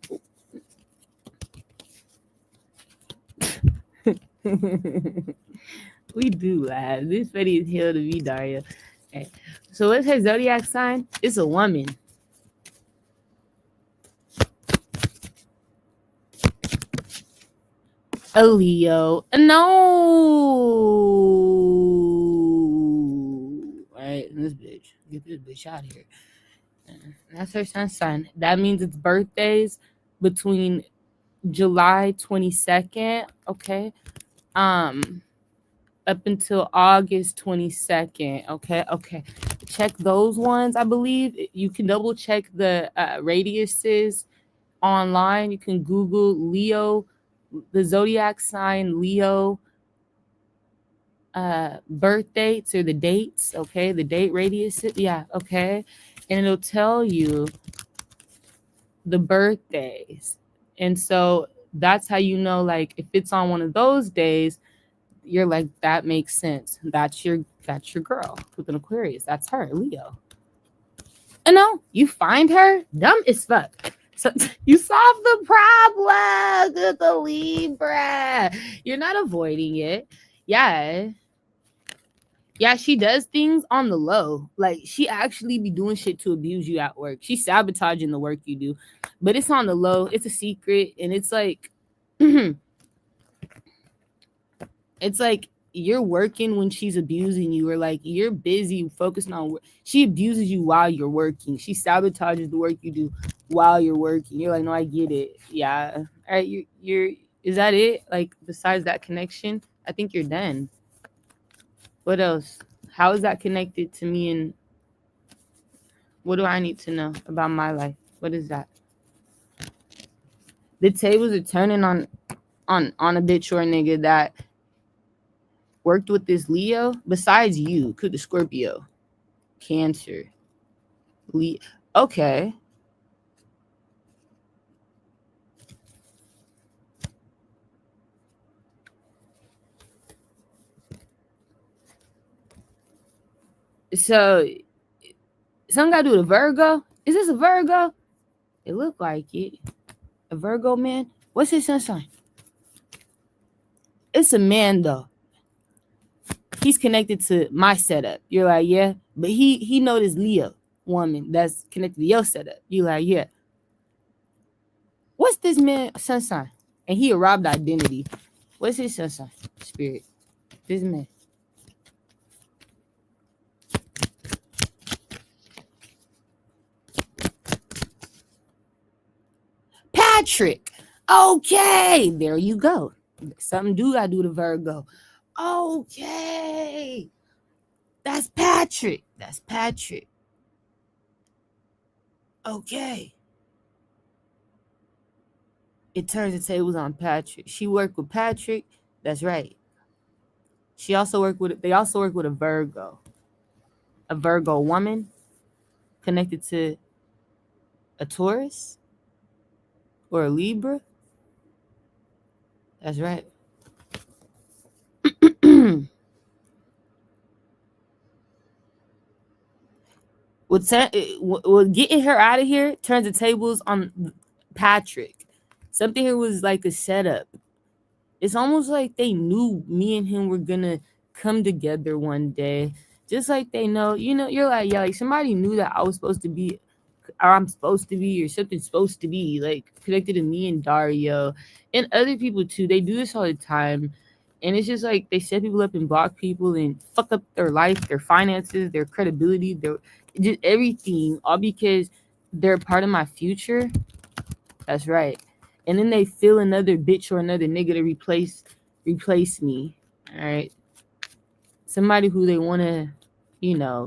We do laugh. This funny is hell to me, Dario. Okay. So what's her zodiac sign? It's a woman. A Leo. No. All right, this bitch. Get this bitch out of here. That's her sun's sign. That means it's birthdays between July 22nd, okay? Up until August 22nd, okay. Check those ones, I believe. You can double check the radiuses online. You can Google Leo, the zodiac sign Leo birth dates or the dates, okay? The date radius, yeah, okay. And it'll tell you the birthdays. And so that's how you know, like, if it's on one of those days, you're like, that makes sense. That's your girl with an Aquarius. That's her, Leo. And no, you find her dumb as fuck. So you solve the problem with the Libra. You're not avoiding it. Yeah. Yeah, she does things on the low. Like, she actually be doing shit to abuse you at work. She's sabotaging the work you do. But it's on the low. It's a secret. And it's like, it's like you're working when she's abusing you, or like you're busy focusing on work. She abuses you while you're working. She sabotages the work you do while you're working. You're like, no, I get it. Yeah. All right. You're is that it? Like, besides that connection, I think you're done. What else? How is that connected to me, and what do I need to know about my life? What is that? The tables are turning on a bitch or a nigga that worked with this Leo. Besides you, could the Scorpio, Cancer, Leo. Okay. So some gotta do the Virgo. Is this a Virgo? It looked like it. A Virgo man. What's his sun sign? It's a man though. He's connected to my setup. You're like, yeah, but he know this Leo woman that's connected to your setup. You like, yeah. What's this man sun sign? And he a robbed identity. What's his sun sign? Spirit. This man. Patrick. Okay, there you go. Something do I do to Virgo. Okay. That's Patrick. That's Patrick. Okay. It turns the tables on Patrick. She worked with Patrick. That's right. They also work with a Virgo. A Virgo woman connected to a Taurus or a Libra. That's right. What getting her out of here turns the tables on Patrick. Something here was like a setup. It's almost like they knew me and him were gonna come together one day. Just like they know, you're like, yeah, like somebody knew that I was supposed to be, or I'm supposed to be, or something's supposed to be like connected to me and Dario and other people too. They do this all the time. And it's just like they set people up and block people and fuck up their life, their finances, their credibility, their just everything, all because they're part of my future. That's right. And then they feel another bitch or another nigga to replace me. All right. Somebody who they want to,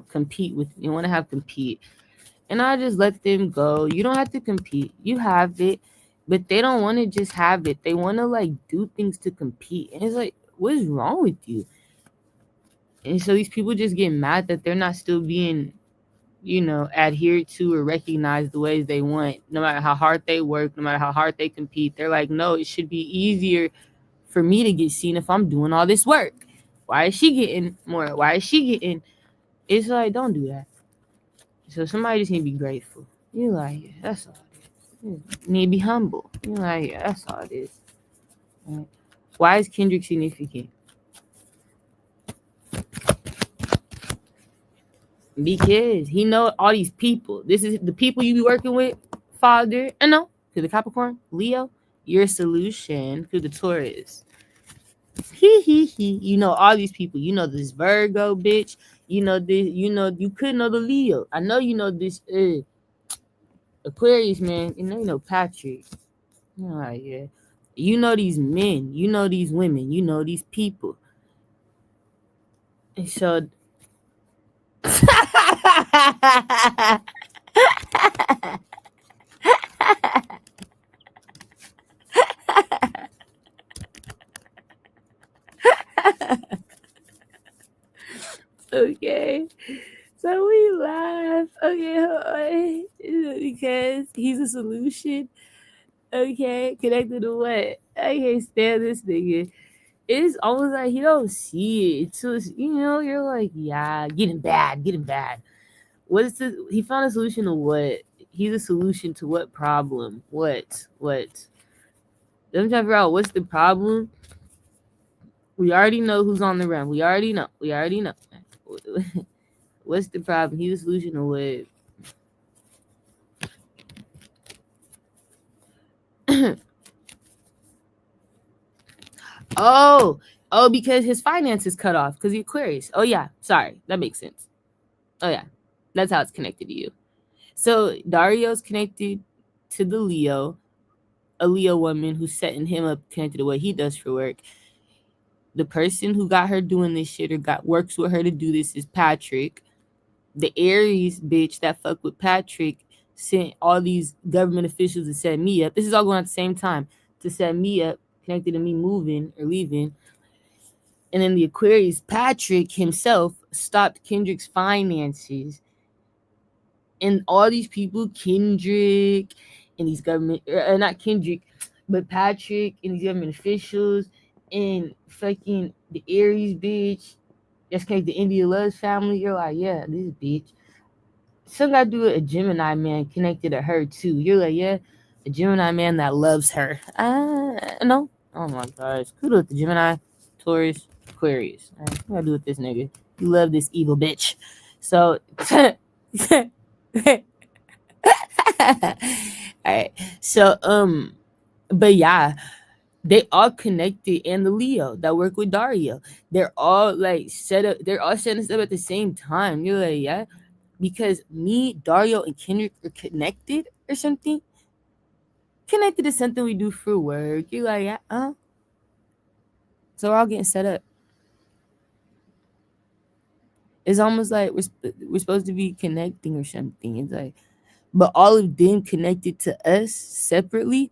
compete with. You want to have compete. And I just let them go. You don't have to compete. You have it. But they don't want to just have it. They want to like do things to compete. And it's like, what is wrong with you? And so these people just get mad that they're not still being, adhered to or recognized the ways they want, no matter how hard they work, no matter how hard they compete. They're like, no, it should be easier for me to get seen if I'm doing all this work. Why is she getting more? Why is she getting? It's like, don't do that. So somebody just need to be grateful. You're like, yeah, that's all it is. You need to be humble. You're like, yeah, that's all it is. Right. Why is Kendrick significant? Because he know all these people. This is the people you be working with, father. I know. To the Capricorn, Leo, your solution to the Taurus. He. You know all these people. You know this Virgo bitch. You know this. You know you could know the Leo. I know you know this Aquarius man. You know Patrick. Oh yeah. You know these men. You know these women. You know these people. And so. Okay. So we laugh. Okay, because he's a solution. Okay, connected to what? I can't stand this nigga. It's almost like he don't see it. It's just, you're like, yeah, getting bad. What is this? He found a solution to what? He's a solution to what problem? What? I'm trying to figure out what's the problem. We already know who's on the run. We already know. What's the problem? He's a solution to what? Oh, because his finances cut off because he Aquarius. Oh yeah, sorry, that makes sense. Oh yeah, that's how it's connected to you. So Dario's connected to the Leo, a Leo woman who's setting him up connected to what he does for work. The person who got her doing this shit or works with her to do this is Patrick. The Aries bitch that fucked with Patrick sent all these government officials to set me up. This is all going at the same time to set me up, connected to me moving or leaving. And then the Aquarius, Patrick himself, stopped Kendrick's finances. And all these people, Kendrick and these government, not Kendrick, but Patrick and these government officials and fucking the Aries bitch that's connected to India Love's family. You're like, yeah, this bitch. Some gotta do with a Gemini man connected to her too. You're like, yeah, a Gemini man that loves her. No. Oh my gosh. Kudos to Gemini, Taurus, Aquarius. All right, what gotta do with this nigga? You love this evil bitch. So alright. So but yeah, they all connected, and the Leo that work with Dario. They're all like set up, they're all setting us up at the same time. You're like, yeah. Because me, Dario, and Kendrick are connected or something. Connected to something we do for work. You're like, yeah, so we're all getting set up. It's almost like we're supposed to be connecting or something. It's like, but all of them connected to us separately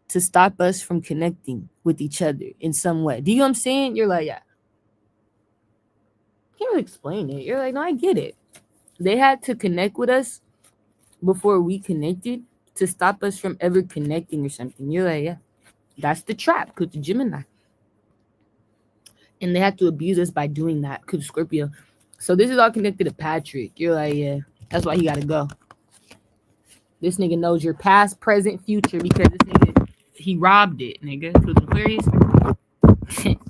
to stop us from connecting with each other in some way. Do you know what I'm saying? You're like, yeah. Can't really explain it. You're like, no, I get it. They had to connect with us before we connected to stop us from ever connecting or something. You're like, yeah, that's the trap because the Gemini. And they had to abuse us by doing that because Scorpio. So this is all connected to Patrick. You're like, yeah, that's why he got to go. This nigga knows your past, present, future because this nigga, he robbed it, nigga. Because Aquarius,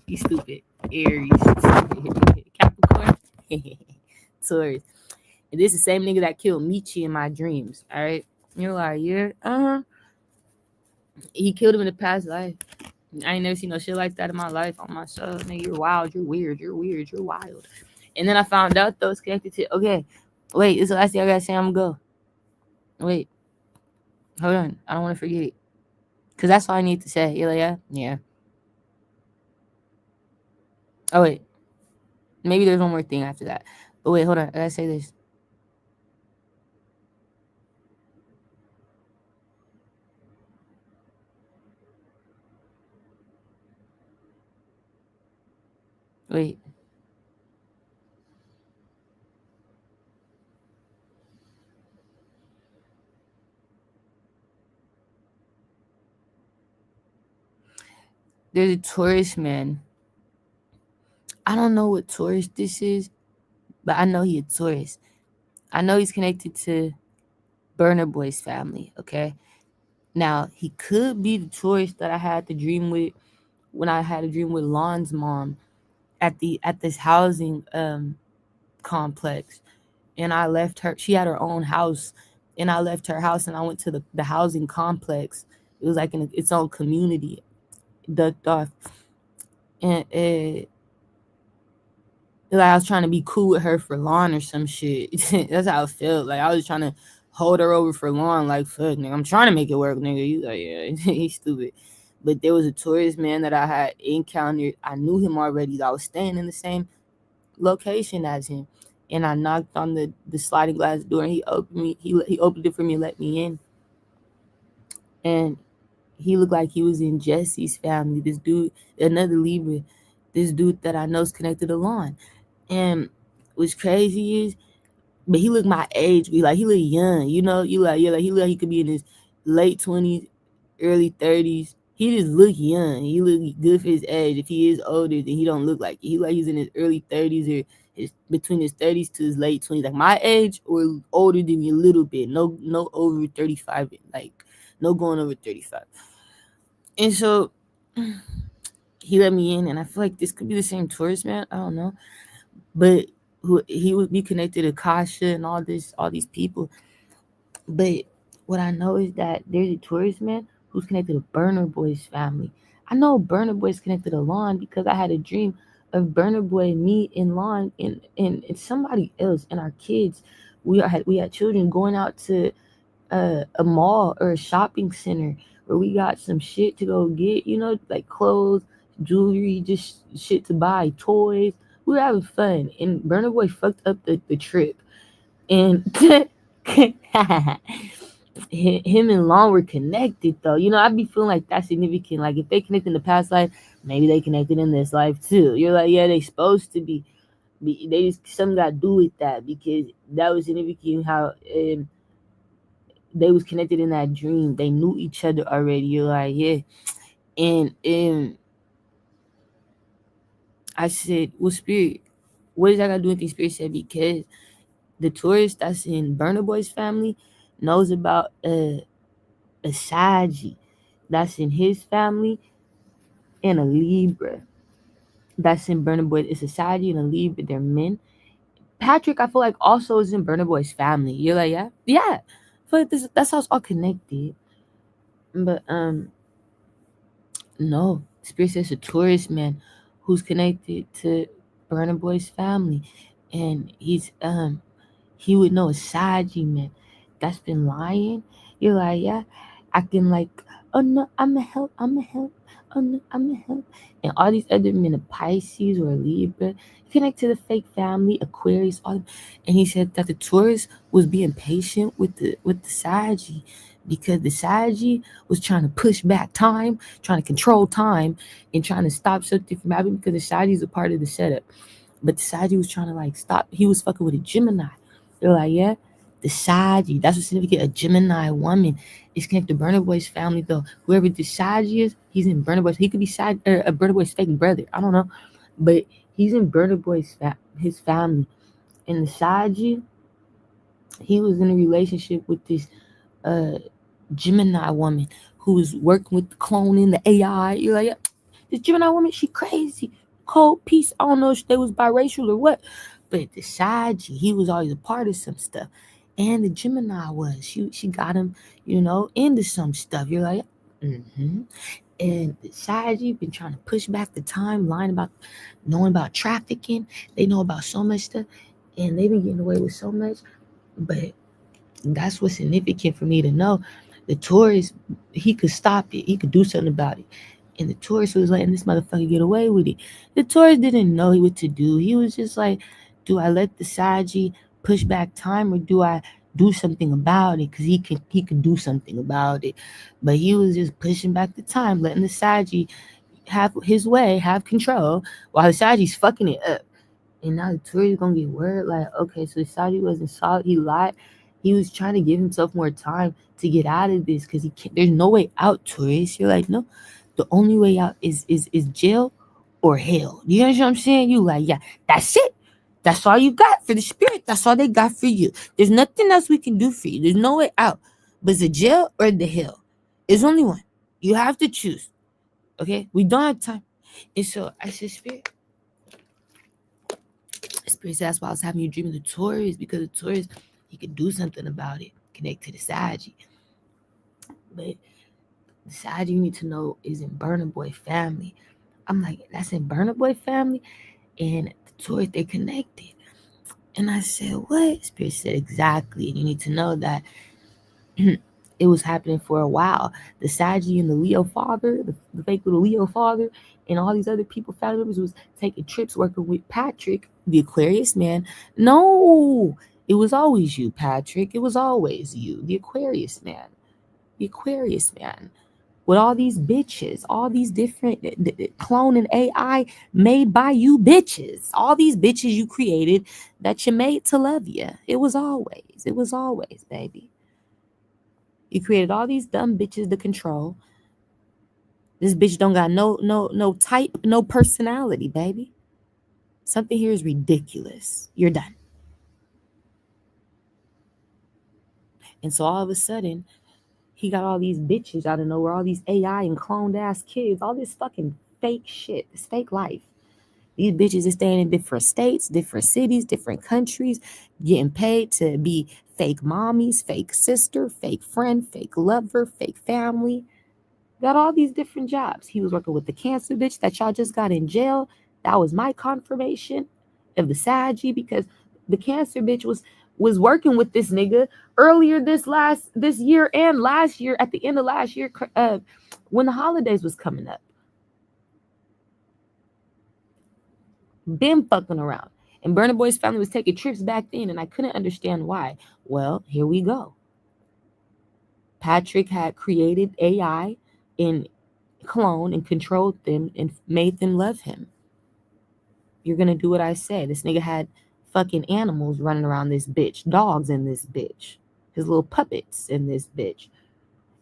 you stupid. Aries, Capricorn, Taurus. And this is the same nigga that killed Michi in my dreams. All right, you're like, yeah, he killed him in the past life. I ain't never seen no shit like that in my life on my show. Nigga, you're wild, you're weird, you're wild. And then I found out though it's connected to okay. Wait, this is the last thing I gotta say. I'm gonna go. Wait, hold on. I don't want to forget it. Cause that's all I need to say. You're like, yeah. Oh wait, maybe there's one more thing after that. But wait, hold on. I gotta say this. Wait. There's a Taurus man. I don't know what Taurus this is, but I know he's a Taurus. I know he's connected to Burner Boy's family, okay? Now, he could be the Taurus that I had the dream with when I had a dream with Lon's mom at this housing complex, and I left her. She had her own house, and I left her house, and I went to the housing complex. It was like in its own community, ducked off, and like I was trying to be cool with her for Lon or some shit. That's how it felt. Like I was trying to hold her over for Lon. Like fuck, nigga, I'm trying to make it work, nigga. You like yeah, he's stupid. But there was a tourist man that I had encountered. I knew him already. I was staying in the same location as him, and I knocked on the sliding glass door, and he opened me. He opened it for me and let me in. And he looked like he was in Jesse's family. This dude, another Libra, this dude that I know is connected to Lon. And what's crazy is, but he looked my age. He looked young. You know, he look like he could be in his late 20s, early 30s. He just look young. He look good for his age. If he is older, then he don't look like it. He like he's in his early 30s or between his 30s to his late 20s, like my age or older than me a little bit. No over 35, like no going over 35. And so he let me in, and I feel like this could be the same tourist man. I don't know, but he would be connected to Kasha and all these people. But what I know is that there's a tourist man who's connected to Burner Boy's family. I know Burner Boy's connected to Lon because I had a dream of Burner Boy, me, and Lon, and somebody else, and our kids. We had children going out to a mall or a shopping center where we got some shit to go get, you know, like clothes, jewelry, just shit to buy, toys. We were having fun, and Burner Boy fucked up the trip, and him and Long were connected though. You know, I'd be feeling like that's significant. Like if they connect in the past life, maybe they connected in this life too. You're like, yeah, they supposed to be. They just something got to do with that because that was significant how they was connected in that dream. They knew each other already. You're like, yeah. And I said, well, Spirit, what does that got to do with anything? Spirit said, because the tourist that's in Burner Boy's family knows about a Sagi that's in his family and a Libra that's in Burner Boy. It's a Sagi and a Libra. They're men. Patrick, I feel like also is in Burner Boy's family. You're like, yeah, yeah. I feel like that's how it's all connected. But no, Spirit says a tourist man who's connected to Burner Boy's family, and he would know a Saji man that's been lying. You're like, yeah, I can like, oh no, I'ma help, oh no, I'ma help. And all these other men, a Pisces or a Libra, connect to the fake family, Aquarius, all. And he said that the tourist was being patient with the Saji because the Saji was trying to push back time, trying to control time, and trying to stop something from happening because the Saji is a part of the setup. But the Saji was trying to like stop. He was fucking with a Gemini. They're like, yeah, the Saji. That's what significant. A Gemini woman is connected to Burner Boy's family, though. Whoever the Saji is, he's in Burner Boy's. He could be a Burner Boy's fake brother. I don't know, but he's in Burner Boy's his family. And the Saji, he was in a relationship with this Gemini woman who was working with the cloning, the AI. You're like, yeah, this Gemini woman, she crazy, cold piece. I don't know if they was biracial or what, but the Saji, he was always a part of some stuff, and the Gemini was. She got him, you know, into some stuff. You're like, mm-hmm. And the Saji been trying to push back the timeline about knowing about trafficking. They know about so much stuff, and they've been getting away with so much. But that's what's significant for me to know. The tourist, he could stop it. He could do something about it. And the tourist was letting this motherfucker get away with it. The tourist didn't know what to do. He was just like, do I let the Saji push back time or do I do something about it? Because he could do something about it. But he was just pushing back the time, letting the Saji have his way, have control, while the Saji's fucking it up. And now the tourist is gonna get word like, okay, so the Saji wasn't solid. He lied. He was trying to give himself more time to get out of this because he can't. There's no way out, tourist. You're like, no, the only way out is jail or hell. You understand what I'm saying? You like, yeah, that's it. That's all you got for the Spirit. That's all they got for you. There's nothing else we can do for you. There's no way out. But it's the jail or the hell. There's only one. You have to choose. Okay, we don't have time. And so I said, Spirit said, that's why I was having you dream of the Taurus, because the Taurus, you could do something about it, connect to the Sagi. But the Sagi you need to know is in Burna Boy family. I'm like, that's in Burna Boy family? And the Taurus, they connected. And I said, what? Spirit said, exactly. And you need to know that it was happening for a while. The Saggy and the Leo father, the fake little Leo father, and all these other people, family members, was taking trips working with Patrick, the Aquarius man. No, it was always you, Patrick. It was always you, the Aquarius man. The Aquarius man. With all these bitches, all these different clone and AI made by you bitches. All these bitches you created that you made to love you. It was always, baby. You created all these dumb bitches to control. This bitch don't got no type, no personality, baby. Something here is ridiculous. You're done. And so all of a sudden, he got all these bitches out of nowhere, all these AI and cloned ass kids, all this fucking fake shit, this fake life. These bitches are staying in different states, different cities, different countries, getting paid to be fake mommies, fake sister, fake friend, fake lover, fake family. Got all these different jobs. He was working with the cancer bitch that y'all just got in jail. That was my confirmation of the Sagi, because the cancer bitch was working with this nigga earlier this year and last year, at the end of last year, when the holidays was coming up. Been fucking around. And Burna Boy's family was taking trips back then, and I couldn't understand why. Well, here we go. Patrick had created AI and cloned and controlled them and made them love him. You're gonna do what I say. This nigga had fucking animals running around this bitch, dogs in this bitch, his little puppets in this bitch.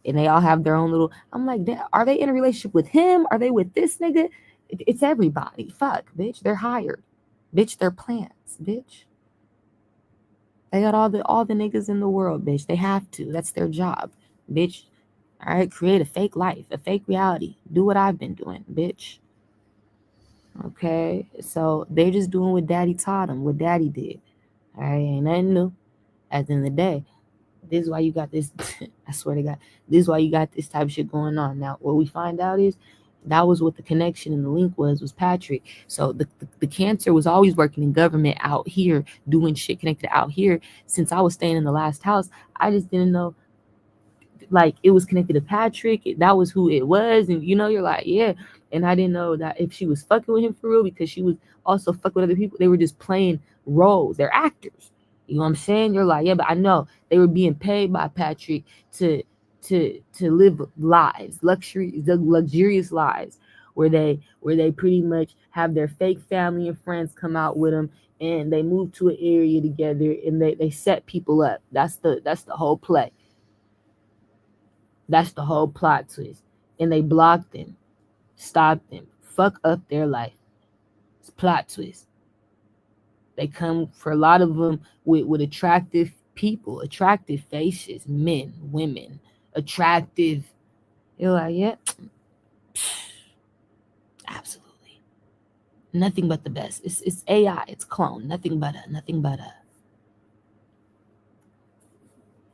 And they all have their own little. I'm like, are they in a relationship with him? Are they with this nigga? It's everybody. Fuck, bitch. They're hired. Bitch, they're plants, bitch. They got all the niggas in the world, bitch. They have to. That's their job, bitch. All right, create a fake life, a fake reality. Do what I've been doing, bitch. Okay, so they're just doing what daddy taught them, what daddy did. All right, ain't nothing new. At the end of the day, this is why you got this. I swear to God, this is why you got this type of shit going on. Now, what we find out is that was what the connection and the link was Patrick. So the cancer was always working in government out here, doing shit connected out here. Since I was staying in the last house, I just didn't know, like, it was connected to Patrick. That was who it was. And you're like, yeah. And I didn't know that if she was fucking with him for real, because she was also fucking with other people. They were just playing roles. They're actors. You know what I'm saying? You're like, yeah, but I know they were being paid by Patrick to live lives, luxurious lives, where they pretty much have their fake family and friends come out with them, and they move to an area together, and they set people up. That's the whole play. That's the whole plot twist. And they blocked them, stopped them, fuck up their life. It's plot twist. They come for a lot of them with attractive people, attractive faces, men, women, attractive. You're like, yeah, absolutely. Nothing but the best. It's AI, it's clone, nothing but a.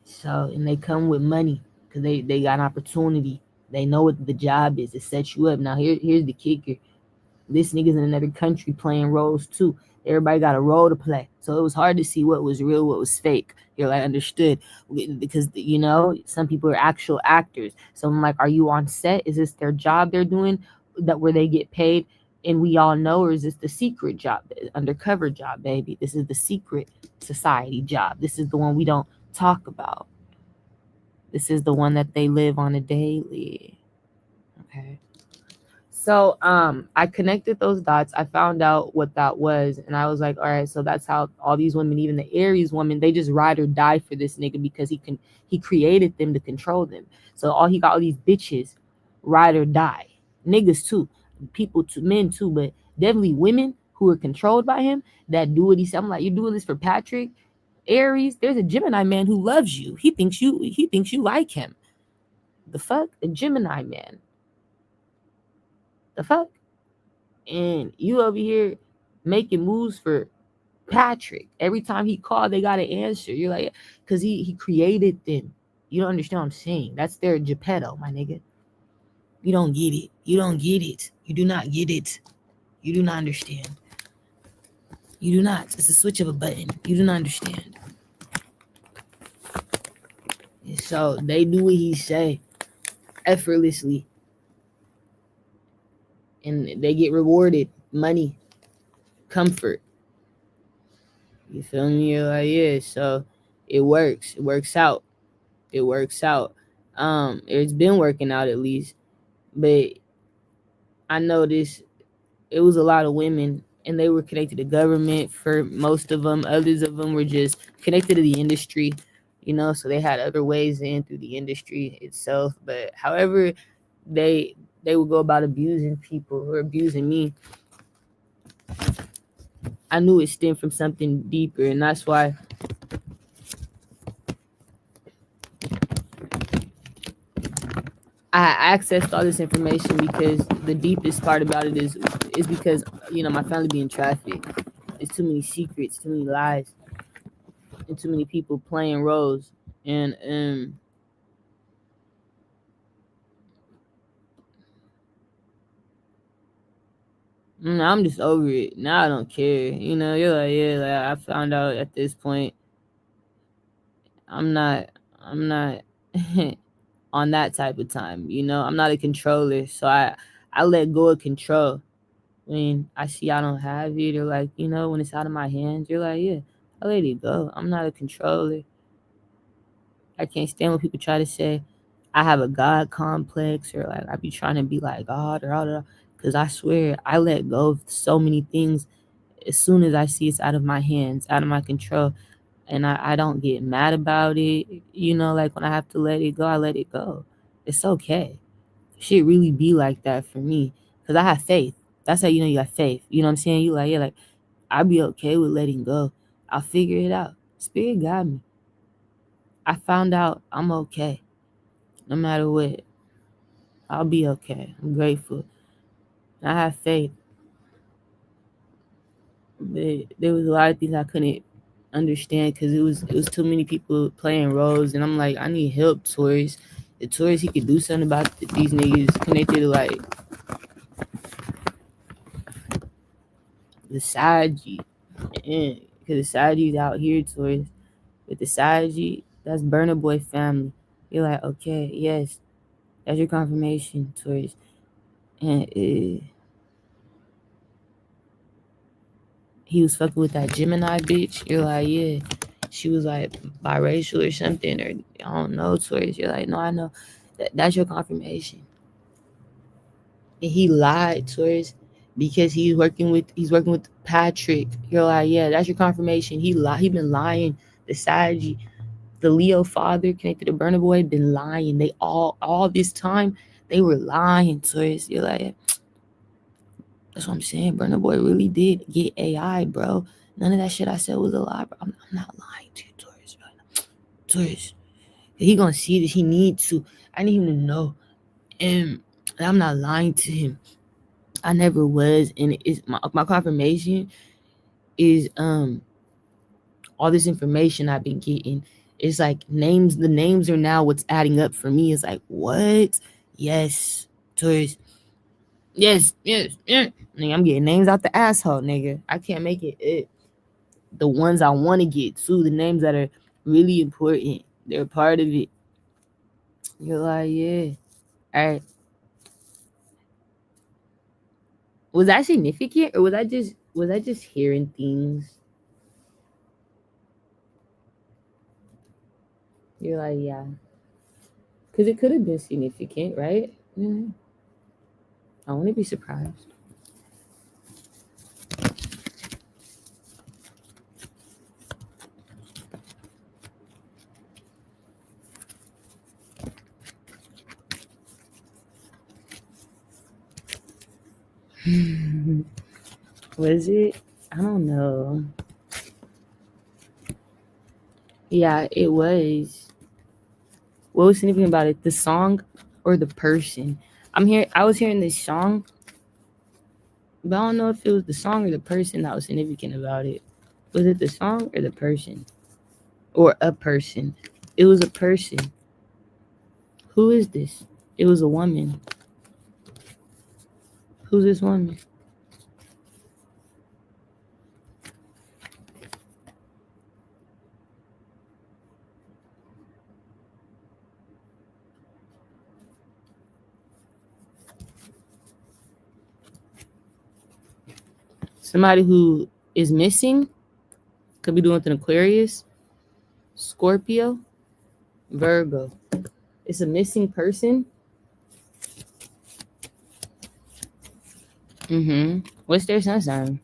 So, and they come with money because they got an opportunity. They know what the job is. It sets you up. Now here's the kicker. This nigga's in another country playing roles too. Everybody got a role to play. So it was hard to see what was real, what was fake. You're like, understood. Because, some people are actual actors. So I'm like, are you on set? Is this their job they're doing, that where they get paid and we all know? Or is this the secret job, the undercover job, baby? This is the secret society job. This is the one we don't talk about. This is the one that they live on a daily. Okay. So I connected those dots. I found out what that was, and I was like, all right, so that's how all these women, even the Aries woman, they just ride or die for this nigga because he created them to control them. So he got all these bitches ride or die. Niggas too. People too, men too, but definitely women who are controlled by him that do what he said. I'm like, you're doing this for Patrick? Aries, there's a Gemini man who loves you. He thinks you like him. The fuck? A Gemini man. The fuck? And you over here making moves for Patrick. Every time he called, they got an answer. You're like, because he created them. You don't understand what I'm saying. That's their Geppetto, my nigga. You don't get it. You don't get it. You do not get it. You do not understand. You do not. It's a switch of a button. You do not understand. And so they do what he say effortlessly. And they get rewarded. Money. Comfort. You feel me? You're like, yeah. So it works. It works out. It works out. It's been working out at least. But I noticed it was a lot of women, and they were connected to government for most of them. Others of them were just connected to the industry, so they had other ways in through the industry itself. But however they would go about abusing people or abusing me, I knew it stemmed from something deeper, and that's why I accessed all this information, because the deepest part about it is because my family being trafficked. There's too many secrets, too many lies, and too many people playing roles. And I'm just over it now. I don't care. You're like, yeah, like I found out at this point I'm not on that type of time. I'm not a controller, so I let go of control. When I see I don't have it, or like, when it's out of my hands, you're like, yeah, I let it go. I'm not a controller. I can't stand when people try to say I have a God complex, or like I be trying to be like God, or all that. Because I swear I let go of so many things as soon as I see it's out of my hands, out of my control. And I don't get mad about it. Like when I have to let it go, I let it go. It's okay. Shit really be like that for me. Because I have faith. That's how you have faith. You know what I'm saying? You like, yeah, like I'll be okay with letting go. I'll figure it out. Spirit got me. I found out I'm okay. No matter what. I'll be okay. I'm grateful. I have faith. But there was a lot of things I couldn't understand, because it was too many people playing roles, and I'm like, I need help, Taurus. The Taurus, he could do something about these niggas connected to like the Saji. Because the Saji's out here, Taurus. With the Saji, that's Burna Boy family. You're like, okay, yes, that's your confirmation, Taurus. And he was fucking with that Gemini bitch. You're like, yeah, she was like biracial or something, or I don't know, Taurus. You're like, no, I know. That's your confirmation. And he lied, Taurus, because he's working with Patrick. You're like, yeah, that's your confirmation. He lied. He been lying. The Saji, the Leo father connected to Burna Boy, been lying. They all this time they were lying, Taurus. You're like, that's what I'm saying. Burna Boy really did get AI, bro. None of that shit I said was a lie, bro. I'm not lying to you, Taurus. Taurus, he gonna see this. He needs to. I need him to know, and I'm not lying to him. I never was, and it's my confirmation is all this information I've been getting. It's like names. The names are now what's adding up for me. It's like, what? Yes, Taurus. Yes. Nigga, I'm getting names out the asshole, nigga. I can't make it. The ones I want to get too, the names that are really important. They're part of it. You're like, yeah. All right. Was that significant, or was I just hearing things? You're like, yeah. Because it could have been significant, right? Yeah. I want to be surprised. Was it? I don't know. Yeah, it was. What was significant about it? The song or the person? I was hearing this song, But I don't know if it was the song or the person that was significant about it. Was it the song or the person? Or a person? It was a person. Who is this? It was a woman. Who's this woman? Somebody who is missing? Could be doing with an Aquarius, Scorpio, Virgo. It's a missing person. What's their sun sign?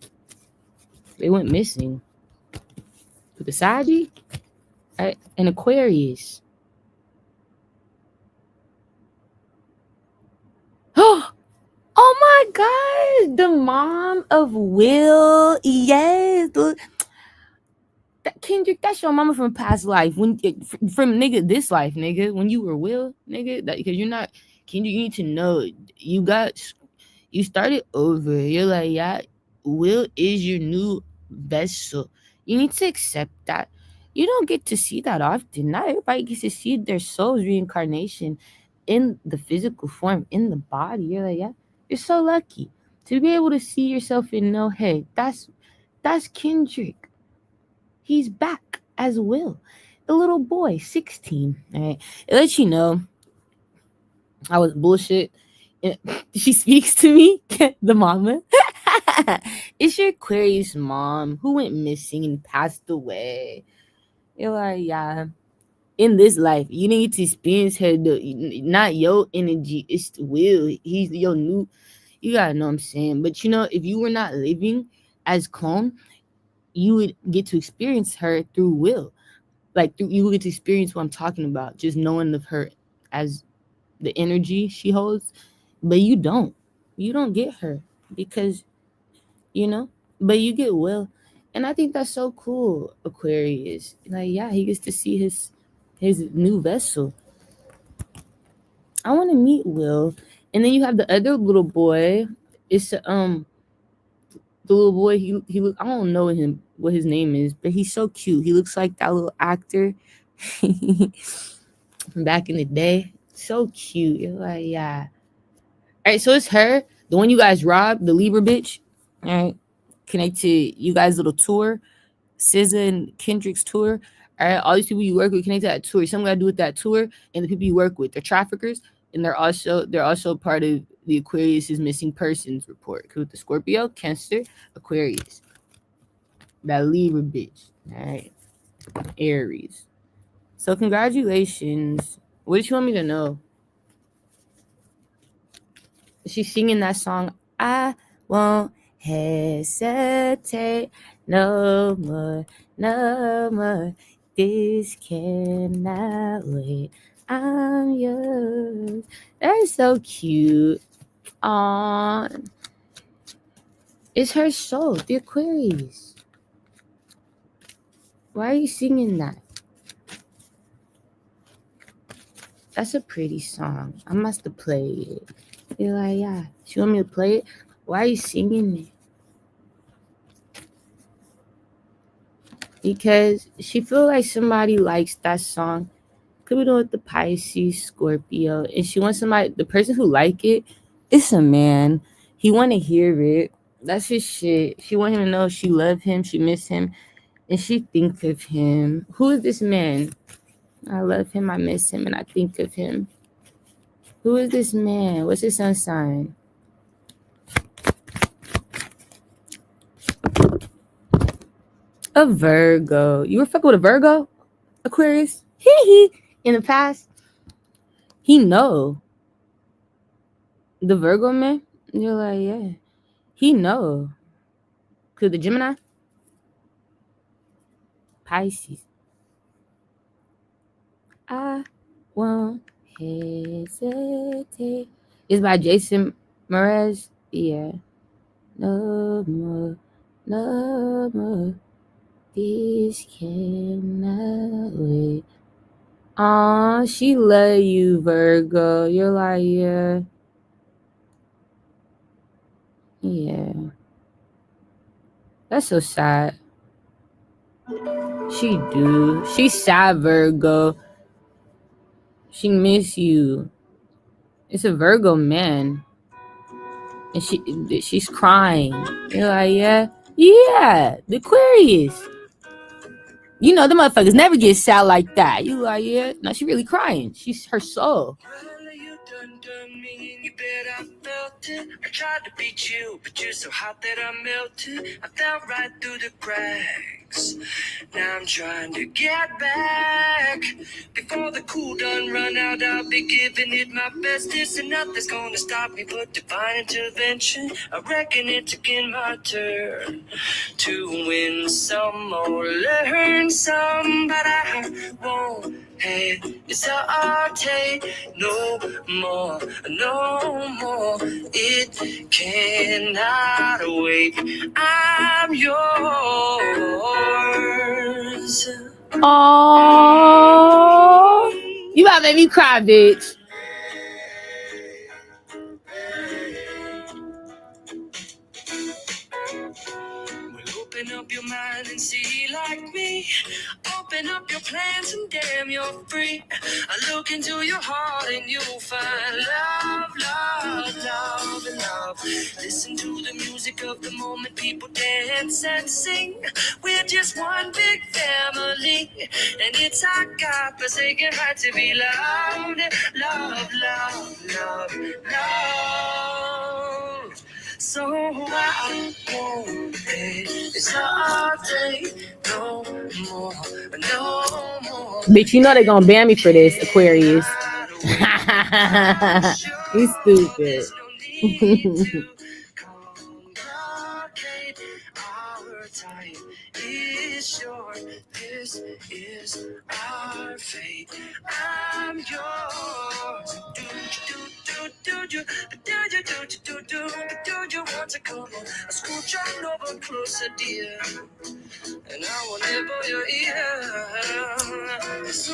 They went missing. With the Sagi? An Aquarius. Oh my God! The mom of Will. Yes. Kendrick, that's your mama from past life. From nigga this life, nigga. When you were Will, nigga, because you're not Kendrick. You need to know you started over. You're like, yeah, Will is your new vessel. You need to accept that. You don't get to see that often. Not everybody gets to see their soul's reincarnation in the physical form, in the body. You're like, yeah, you're so lucky to be able to see yourself and know, hey, that's Kendrick. He's back as Will, the little boy, 16. All right, it lets you know I was bullshit. She speaks to me, the mama. It's your Aquarius mom who went missing and passed away. You're like, yeah. In this life, you need to experience her. Not your energy. It's Will. He's your new. You gotta know what I'm saying. But if you were not living as clone, you would get to experience her through Will. Like you would get to experience what I'm talking about. Just knowing of her as the energy she holds, but you don't get her because but you get Will, and I think that's so cool. Aquarius, like, yeah, he gets to see his new vessel. I want to meet Will. And then you have the other little boy. It's the little boy. He look, I don't know what his name is, but he's so cute. He looks like that little actor from back in the day. So cute. You're like, yeah. All right, so it's her, the one you guys robbed, the Libra bitch. All right, connect to you guys' little tour, SZA and Kendrick's tour. All right, all these people you work with connect to that tour. Something got to do with that tour, and the people you work with, they're traffickers, and they're also part of the Aquarius's missing persons report. With the Scorpio, Cancer, Aquarius, that Libra bitch. All right, Aries. So congratulations. What did you want me to know? She's singing that song, I won't hesitate no more, no more. This cannot wait. I'm yours. That is so cute. Aww. It's her soul, the Aquarius. Why are you singing that? That's a pretty song. I must have played it. You're like, yeah. She want me to play it? Why are you singing it? Because she feel like somebody likes that song. Could be doing with the Pisces, Scorpio, and she wants somebody. The person who like it, it's a man. He want to hear it. That's his shit. She want him to know she love him, she miss him, and she think of him. Who is this man? I love him, I miss him, and I think of him. Who is this man? What's his sun sign? A Virgo. You were fucking with a Virgo? Aquarius? Hee. In the past? He know. The Virgo man? You're like, yeah. He know. Cause the Gemini? Pisces. I won't hesitate. It's by Jason Mraz. Yeah. No more. No more. This cannot wait. Aw, she love you, Virgo. You're like, yeah. Yeah. That's so sad. She do. She's sad, Virgo. She miss you. It's a Virgo man. And she's crying. You're like, yeah? Yeah, the Aquarius. You know, the motherfuckers never get sad like that. You like, yeah? No, she really crying. She's her soul. You bet I felt it. I tried to beat you, but you're so hot that I melted. I fell right through the cracks. Now I'm trying to get back. Before the cool done run out, I'll be giving it my bestest, and nothing's gonna stop me but divine intervention. I reckon it's again my turn to win some or learn some, but I won't hesitate no more, no more. It cannot wait. I'm yours. Oh, you about to make me cry, bitch. Open up your mind and see like me. Open up your plans and damn, you're free. I look into your heart and you'll find love, love, love, and love. Listen to the music of the moment, people dance and sing. We're just one big family, and it's our God-forsaken right to be loved. Love, love, love, love. So I won't hesitate no more, no more. Bitch, you know they gonna ban me for this, Aquarius. You stupid. Our time is short. This is our fate. I'm yours. Do you want to come on? Scooch on over closer, dear, and I will nibble your ear. So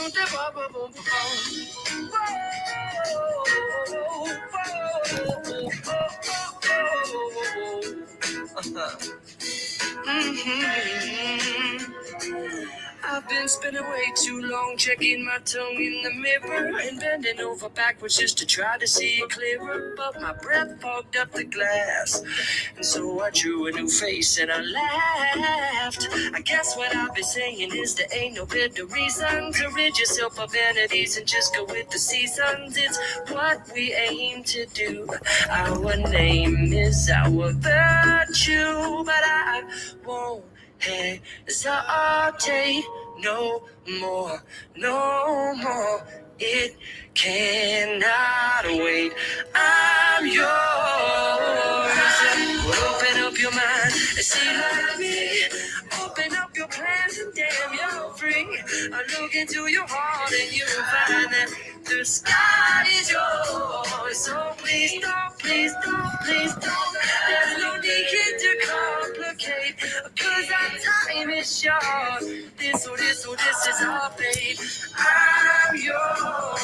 I've been spinning way too long, checking my tongue in the mirror and bending over backwards just to try to see it clearer. But my breath fogged up the glass, and so I drew a new face and I laughed. I guess what I've been saying is there ain't no better reason to rid yourself of vanities and just go with the seasons. It's what we aim to do. Our name is our virtue, but I won't hesitate no more, no more. It cannot wait. I'm yours. Well, open up your mind and see like me. Open up your plans and damn, you're free. I look into your heart and you'll find that the sky is yours. So please don't, please don't, please don't. There's no need to complicate, cause our time is short. This is our fate. I'm yours.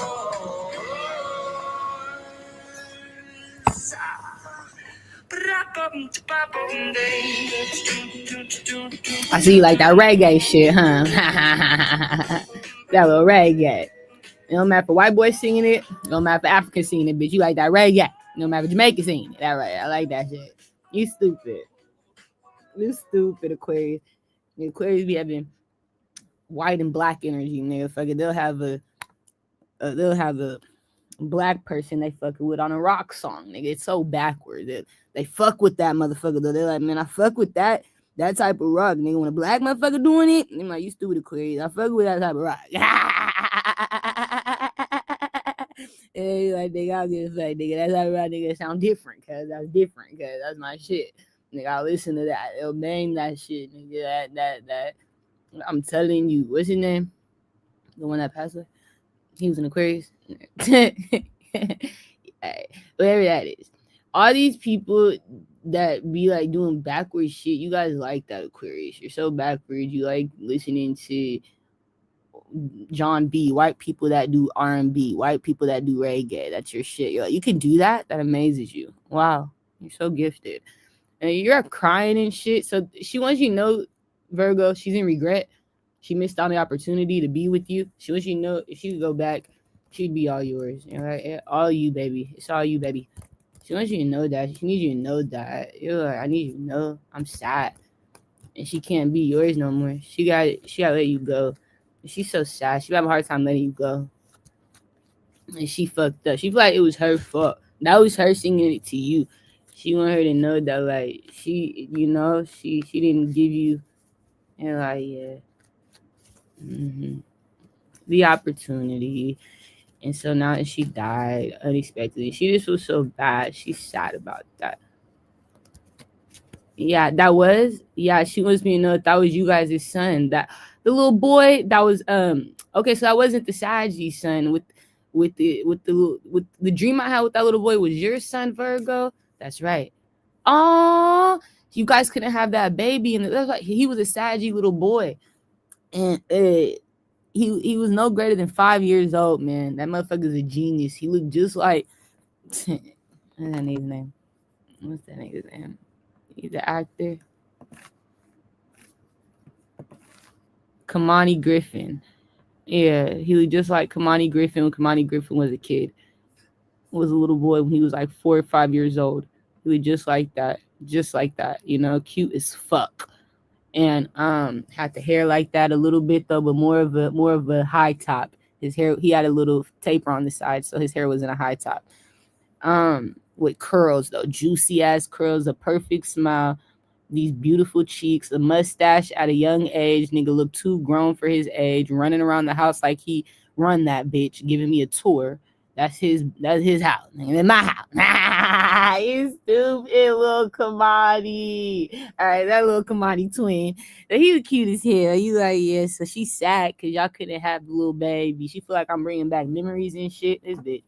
I see you like that reggae shit, huh? That little reggae. It don't matter if a white boy singing it. It don't matter if African singing it, bitch. You like that reggae. It don't matter if Jamaican singing it. That right. I like that shit. You stupid. You stupid, Aquarius. The Aquarius be having white and black energy, nigga. Fucking they'll have a black person they fucking with on a rock song, nigga. It's so backwards. They fuck with that motherfucker though. They're like, man, I fuck with that type of rock, nigga. When a black motherfucker doing it, I'm like, you stupid, Aquarius. I fuck with that type of rock. And like, nigga, I'll just say, nigga, that type of rock, nigga, sound different, cause that's different, cause that's my shit. Nigga, I'll listen to that. They'll name that shit, nigga. That. I'm telling you, what's his name? The one that passed away. He was an Aquarius. Whatever that is. All these people that be like doing backwards shit, you guys like that, Aquarius. You're so backwards. You like listening to John B. White people that do R&B. White people that do reggae. That's your shit. You're like, you can do that? That amazes you. Wow. You're so gifted. and you're crying and shit. So she wants you to know, Virgo, she's in regret. She missed on the opportunity to be with you. She wants you to know if she could go back, she'd be all yours. You know, right? All you, baby. It's all you, baby. She wants you to know that. She needs you to know that. You're like, I need you to know I'm sad. And she can't be yours no more. She gotta let you go. And she's so sad. She have a hard time letting you go. And she fucked up. She feel like it was her fault. That was her singing it to you. She want her to know that, like, she, you know, she didn't give you, and like, yeah, the opportunity. And so now that she died unexpectedly, she just was so bad. She's sad about that. Yeah, that was, yeah, she wants me to know that was you guys' son. That the little boy that was okay, so that wasn't the Sagittarius son with the dream I had with that little boy was your son, Virgo. That's right. Oh, you guys couldn't have that baby, and that's like he was a Sagittarius little boy, and he was no greater than 5 years old, man. That motherfucker's a genius. He looked just like what's that nigga's name? What's that nigga's name? He's an actor. Kamani Griffin. Yeah, he looked just like Kamani Griffin when Kamani Griffin was a kid. Was a little boy when he was like 4 or 5 years old. He was just like that. Just like that. You know, cute as fuck. And had the hair like that a little bit though, but more of a high top. His hair, he had a little taper on the side, so his hair was in a high top. With curls though, juicy ass curls, a perfect smile, these beautiful cheeks, a mustache at a young age. Nigga looked too grown for his age, running around the house like he run that bitch, giving me a tour. That's his house, nigga. In my house. You stupid little Kamani. All right, that little Kamani twin. He was cute as hell. You like, yeah, so she's sad because y'all couldn't have the little baby. She feel like I'm bringing back memories and shit. This bitch.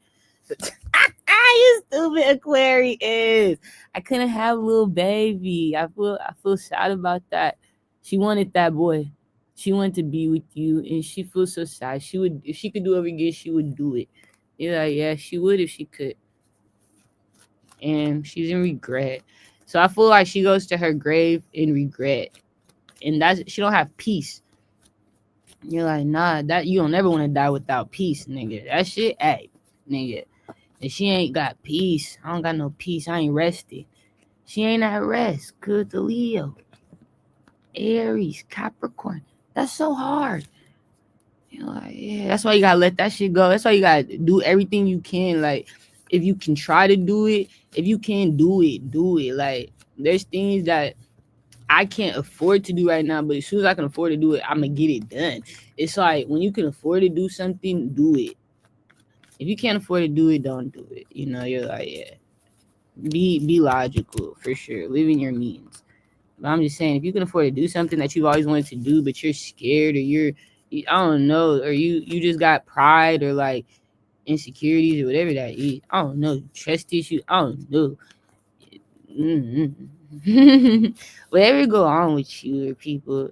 You stupid Aquarius. I couldn't have a little baby. I feel sad about that. She wanted that boy. She wanted to be with you, and she feels so sad. She would, if she could do it again, she would do it. You're like, yeah, she would if she could. And she's in regret. So I feel like she goes to her grave in regret. And that's, she don't have peace. You're like, nah, that you don't never want to die without peace, nigga. That shit, hey, nigga. And she ain't got peace. I don't got no peace. I ain't rested. She ain't at rest. Good to Leo. Aries, Capricorn. That's so hard. You're like, yeah, that's why you gotta let that shit go. That's why you gotta do everything you can. Like, if you can try to do it, if you can do it, do it. Like, there's things that I can't afford to do right now, but as soon as I can afford to do it, I'm gonna get it done. It's like when you can afford to do something, do it. If you can't afford to do it, don't do it. You know, you're like, yeah. Be logical for sure. Live in your means. But I'm just saying, if you can afford to do something that you've always wanted to do, but you're scared, or I don't know, or you just got pride or like insecurities or whatever that is. I don't know, trust issues. I don't know. Whatever go on with you or people,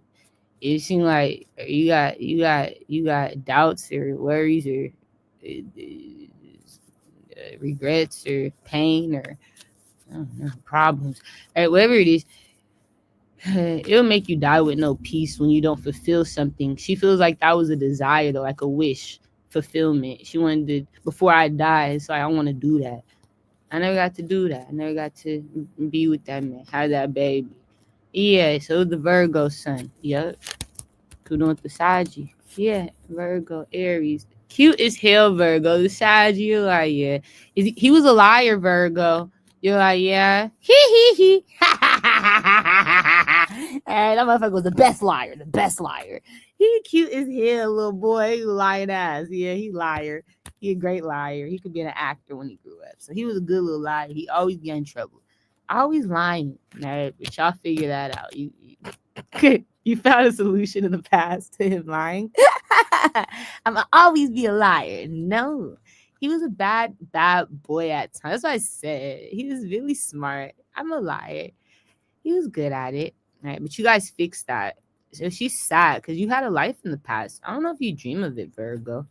it seems like you got doubts or worries or regrets or pain or I don't know, problems. All right, whatever it is, it'll make you die with no peace when you don't fulfill something. She feels like that was a desire though, like a wish fulfillment. She wanted to, before I die, it's like I want to do that. I never got to do that. I never got to be with that man, have that baby. Yeah, so the Virgo son. Yep. Kudos with the Sagittarius. Yeah, Virgo, Aries. Cute as hell, Virgo. The Sagittarius, you're like, yeah. He was a liar, Virgo. You're like, yeah. He. And that motherfucker was the best liar. He cute as hell, little boy. He lying ass. Yeah, he liar. He a great liar. He could be an actor when he grew up. So he was a good little liar. He always get in trouble. Always lying. Right? But y'all figure that out. You found a solution in the past to him lying. I'm gonna always be a liar. No. He was a bad boy at times. That's what I said. He was really smart. I'm a liar. He was good at it. Right? But you guys fixed that. So she's sad because you had a life in the past. I don't know if you dream of it, Virgo.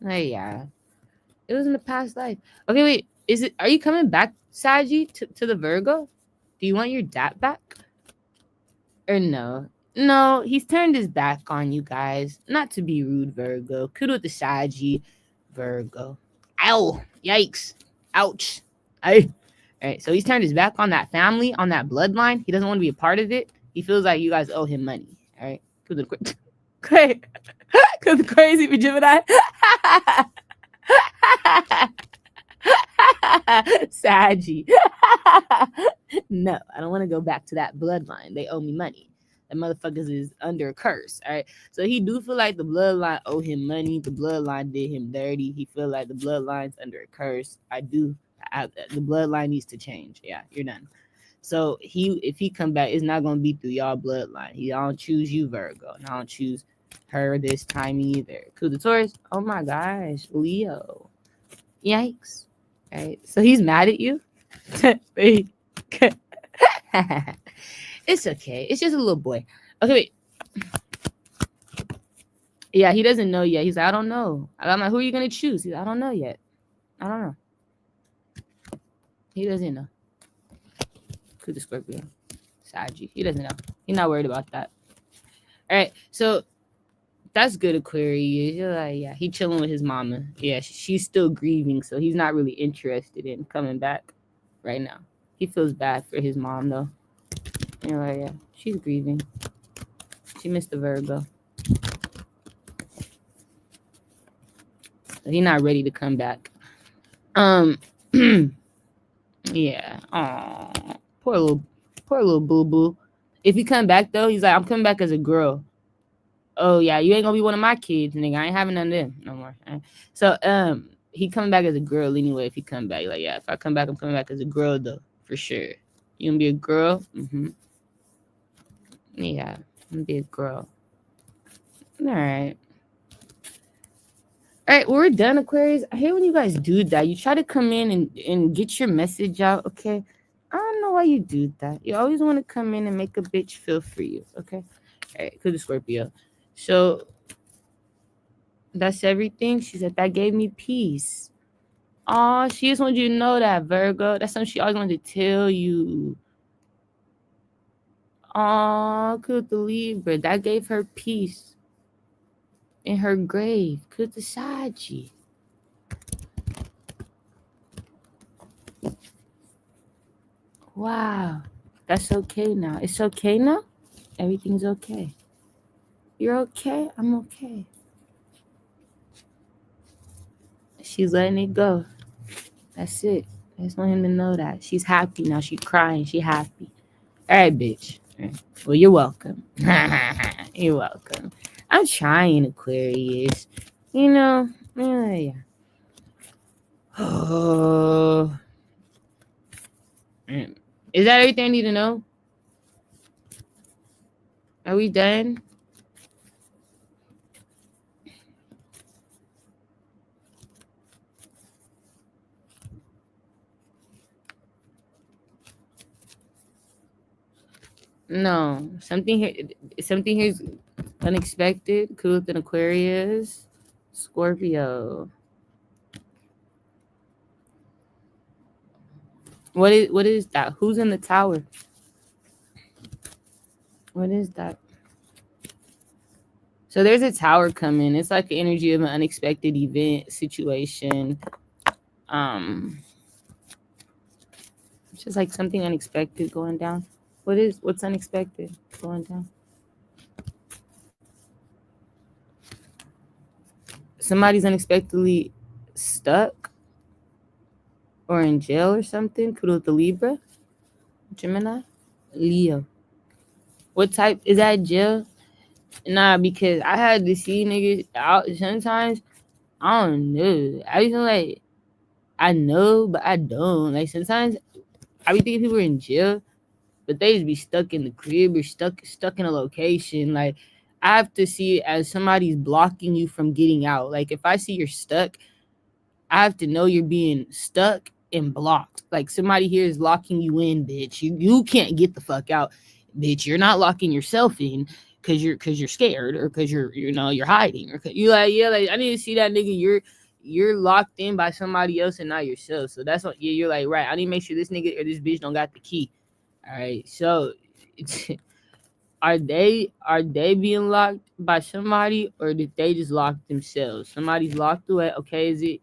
Yeah. It was in the past life. Okay, wait. Are you coming back, Saji, to the Virgo? Do you want your dad back? Or no? No, he's turned his back on you guys. Not to be rude, Virgo. Kudo the Saji, Virgo. Ow! Yikes! Ouch! All right, so he's turned his back on that family, on that bloodline. He doesn't want to be a part of it. He feels like you guys owe him money. All right, great. Cause the crazy for Gemini. Saji. No, I don't want to go back to that bloodline. They owe me money. The motherfuckers is under a curse. All right. So he do feel like the bloodline owe him money. The bloodline did him dirty. He feel like the bloodline's under a curse. The bloodline needs to change. Yeah, you're done. So if he come back, it's not gonna be through y'all bloodline. He don't choose you, Virgo, and I don't choose her this time either. Cool, the Taurus. Oh my gosh, Leo. Yikes. All right. So he's mad at you. It's okay. It's just a little boy. Okay, wait. Yeah, he doesn't know yet. He's like, I don't know. I'm like, who are you gonna choose? He's like, I don't know yet. I don't know. He doesn't know. Could the Scorpio. Saji. He doesn't know. He's not worried about that. All right. So that's good, Aquarius. You're like, yeah, he chilling with his mama. Yeah, she's still grieving, so he's not really interested in coming back right now. He feels bad for his mom, though. You're like, yeah, she's grieving. She missed the Virgo. So he's not ready to come back. Yeah. Aw. Poor little boo-boo. If he come back, though, he's like, I'm coming back as a girl. Oh, yeah, you ain't gonna be one of my kids, nigga. I ain't having none of them no more. So, he coming back as a girl anyway. If he come back, like, yeah, if I come back, I'm coming back as a girl, though, for sure. You gonna be a girl? Mm-hmm. Yeah, I'm gonna be a girl. All right. All right, well, we're done, Aquarius. I hate when you guys do that. You try to come in and get your message out, okay? I don't know why you do that. You always want to come in and make a bitch feel for you, okay? All right, cool, the Scorpio. So that's everything. She said that gave me peace. Oh, she just wanted you to know that, Virgo. That's something she always wanted to tell you. Oh, cool, the Libra. That gave her peace in her grave. Cool, the Saji. Wow. That's okay now. It's okay now? Everything's okay. You're okay? I'm okay. She's letting it go. That's it. I just want him to know that. She's happy now. She's crying. She's happy. All right, bitch. All right. Well, you're welcome. You're welcome. I'm trying, Aquarius. You know, yeah. Oh. Is that everything I need to know? Are we done? No. Something here is unexpected. Cool with an Aquarius. Scorpio. What is that? Who's in the tower? What is that? So there's a tower coming. It's like the energy of an unexpected event situation. It's just like something unexpected going down. What's unexpected going down? Somebody's unexpectedly stuck or in jail or something. Kudo the Libra, Gemini, Leo. What type is that? Jail? Nah, because I had to see niggas out sometimes. I don't know. I be like, I know, but I don't. Like sometimes I be thinking people are in jail, but they just be stuck in the crib or stuck in a location. Like I have to see it as somebody's blocking you from getting out. Like if I see you're stuck, I have to know you're being stuck and blocked. Like somebody here is locking you in, bitch. You can't get the fuck out, bitch. You're not locking yourself in because you're scared or because you're hiding or you like I need to see that nigga. You're locked in by somebody else and not yourself. So that's what you're like, right. I need to make sure this nigga or this bitch don't got the key. All right, so are they being locked by somebody, or did they just lock themselves? Somebody's locked away. Okay,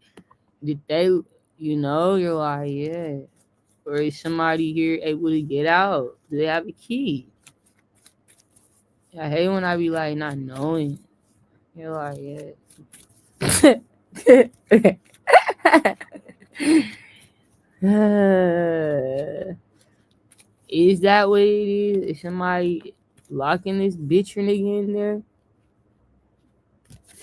did they? You're like, yeah. Or is somebody here able to get out? Do they have a key? I hate when I be like not knowing. You're like, yeah. Is that what it is? Is somebody locking this bitch or nigga in there?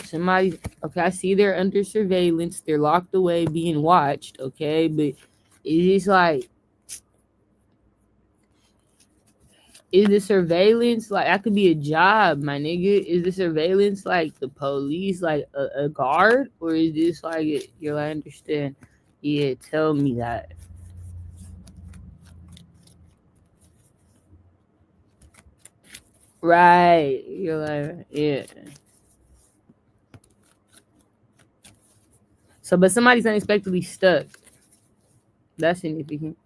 Somebody, okay, I see they're under surveillance. They're locked away, being watched, okay? But it's just like, is the surveillance like that could be a job, my nigga? Is the surveillance like the police, like a guard, or is this like you're like understand? Yeah, tell me that. Right, you're like yeah. So, but somebody's unexpectedly stuck. That's significant.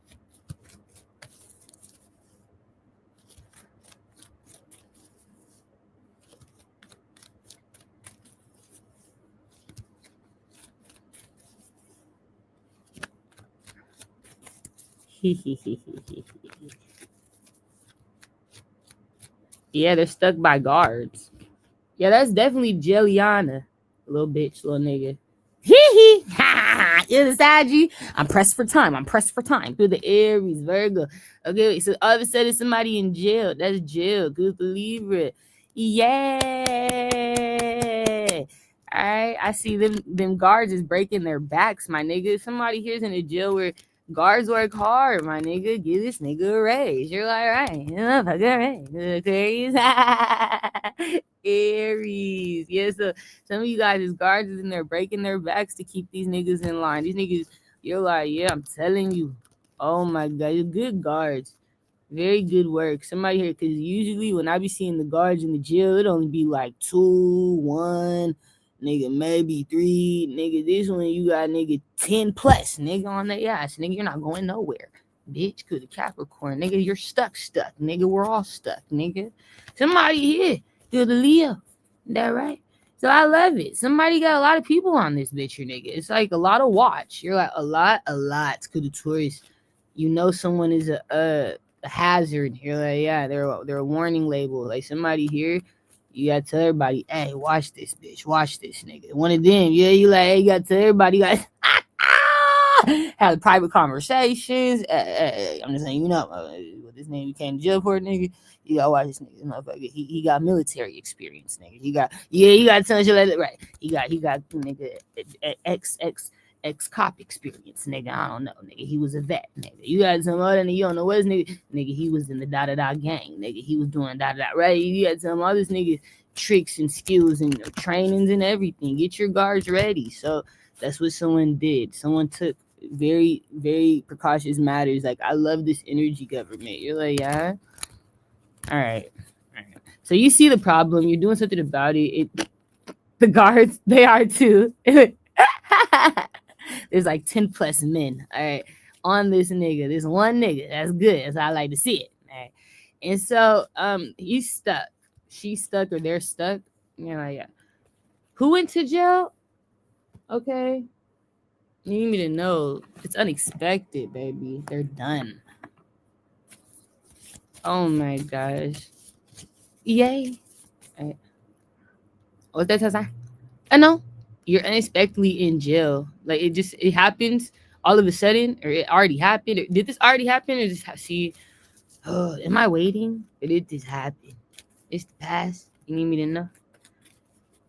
Yeah, they're stuck by guards. Yeah, that's definitely Jelliana. Little bitch, little nigga. Hee hee. Ha! You're the Saggy. I'm pressed for time. I'm pressed for time. Through the Aries, Virgo. Okay, so all of a sudden somebody in jail. That's jail. Good believer. Yeah. All right. I see them guards is breaking their backs, my nigga. Somebody here's in a jail where guards work hard, my nigga. Give this nigga a raise. You're like, right. Motherfucker, right. Aries. Yeah, so some of you guys is guards is in there breaking their backs to keep these niggas in line. These niggas, you're like, yeah, I'm telling you. Oh my God, you're good guards. Very good work. Somebody here, because usually when I be seeing the guards in the jail, it only be like 2, 1, nigga, maybe 3. Nigga, this one you got nigga 10 plus, nigga, on the ass. Nigga, you're not going nowhere. Bitch, cause the Capricorn, nigga, you're stuck. Nigga, we're all stuck, nigga. Somebody here, you're the Leo. That right? So I love it. Somebody got a lot of people on this bitch, your nigga. It's like a lot of watch. You're like a lot. Cause the tourists, someone is a hazard. You're like, yeah, they're a warning label. Like somebody here, you gotta tell everybody, hey, watch this bitch, watch this nigga. One of them, yeah, you like, hey, you gotta tell everybody, you guys have private conversations. I'm just saying, what this name you came to jail for, nigga. You gotta watch this nigga, motherfucker. He got military experience, nigga. You gotta tell you like right. He got nigga ex cop experience, nigga. I don't know, nigga. He was a vet, nigga. You got some other nigga, you don't know what nigga. Nigga, he was in the da da da gang, nigga. He was doing da da da, right? You got some other niggas tricks and skills and trainings and everything. Get your guards ready. So that's what someone did. Someone took very, very precautious matters. Like, I love this energy government. You're like, yeah. All right. So you see the problem. You're doing something about it. The guards, they are too. There's like 10 plus men. All right. On this nigga. This one nigga. That's good. That's how I like to see it. All right. And so he's stuck. She's stuck or they're stuck. You're like, yeah. Who went to jail? Okay. You need me to know. It's unexpected, baby. They're done. Oh my gosh. Yay. Right. What's that say? I know. You're unexpectedly in jail. Like it happens all of a sudden, or it already happened. Or did this already happen? Or just see? Oh, am I waiting? Or did this happen? It's the past. You need me to know.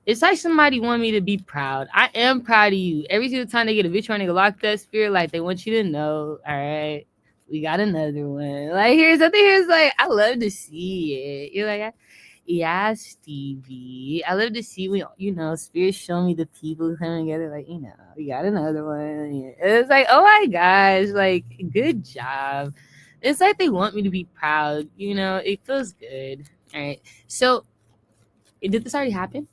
It's like somebody want me to be proud. I am proud of you. Every single time they get a bitch trying to lock that spirit, like they want you to know. All right, we got another one. Like here's something. Here's like I love to see it. You're like, yeah, Stevie. I love to see when spirits show me the people coming together. Like we got another one. Yeah. It's like oh my gosh, like good job. It's like they want me to be proud. It feels good. All right, so did this already happen?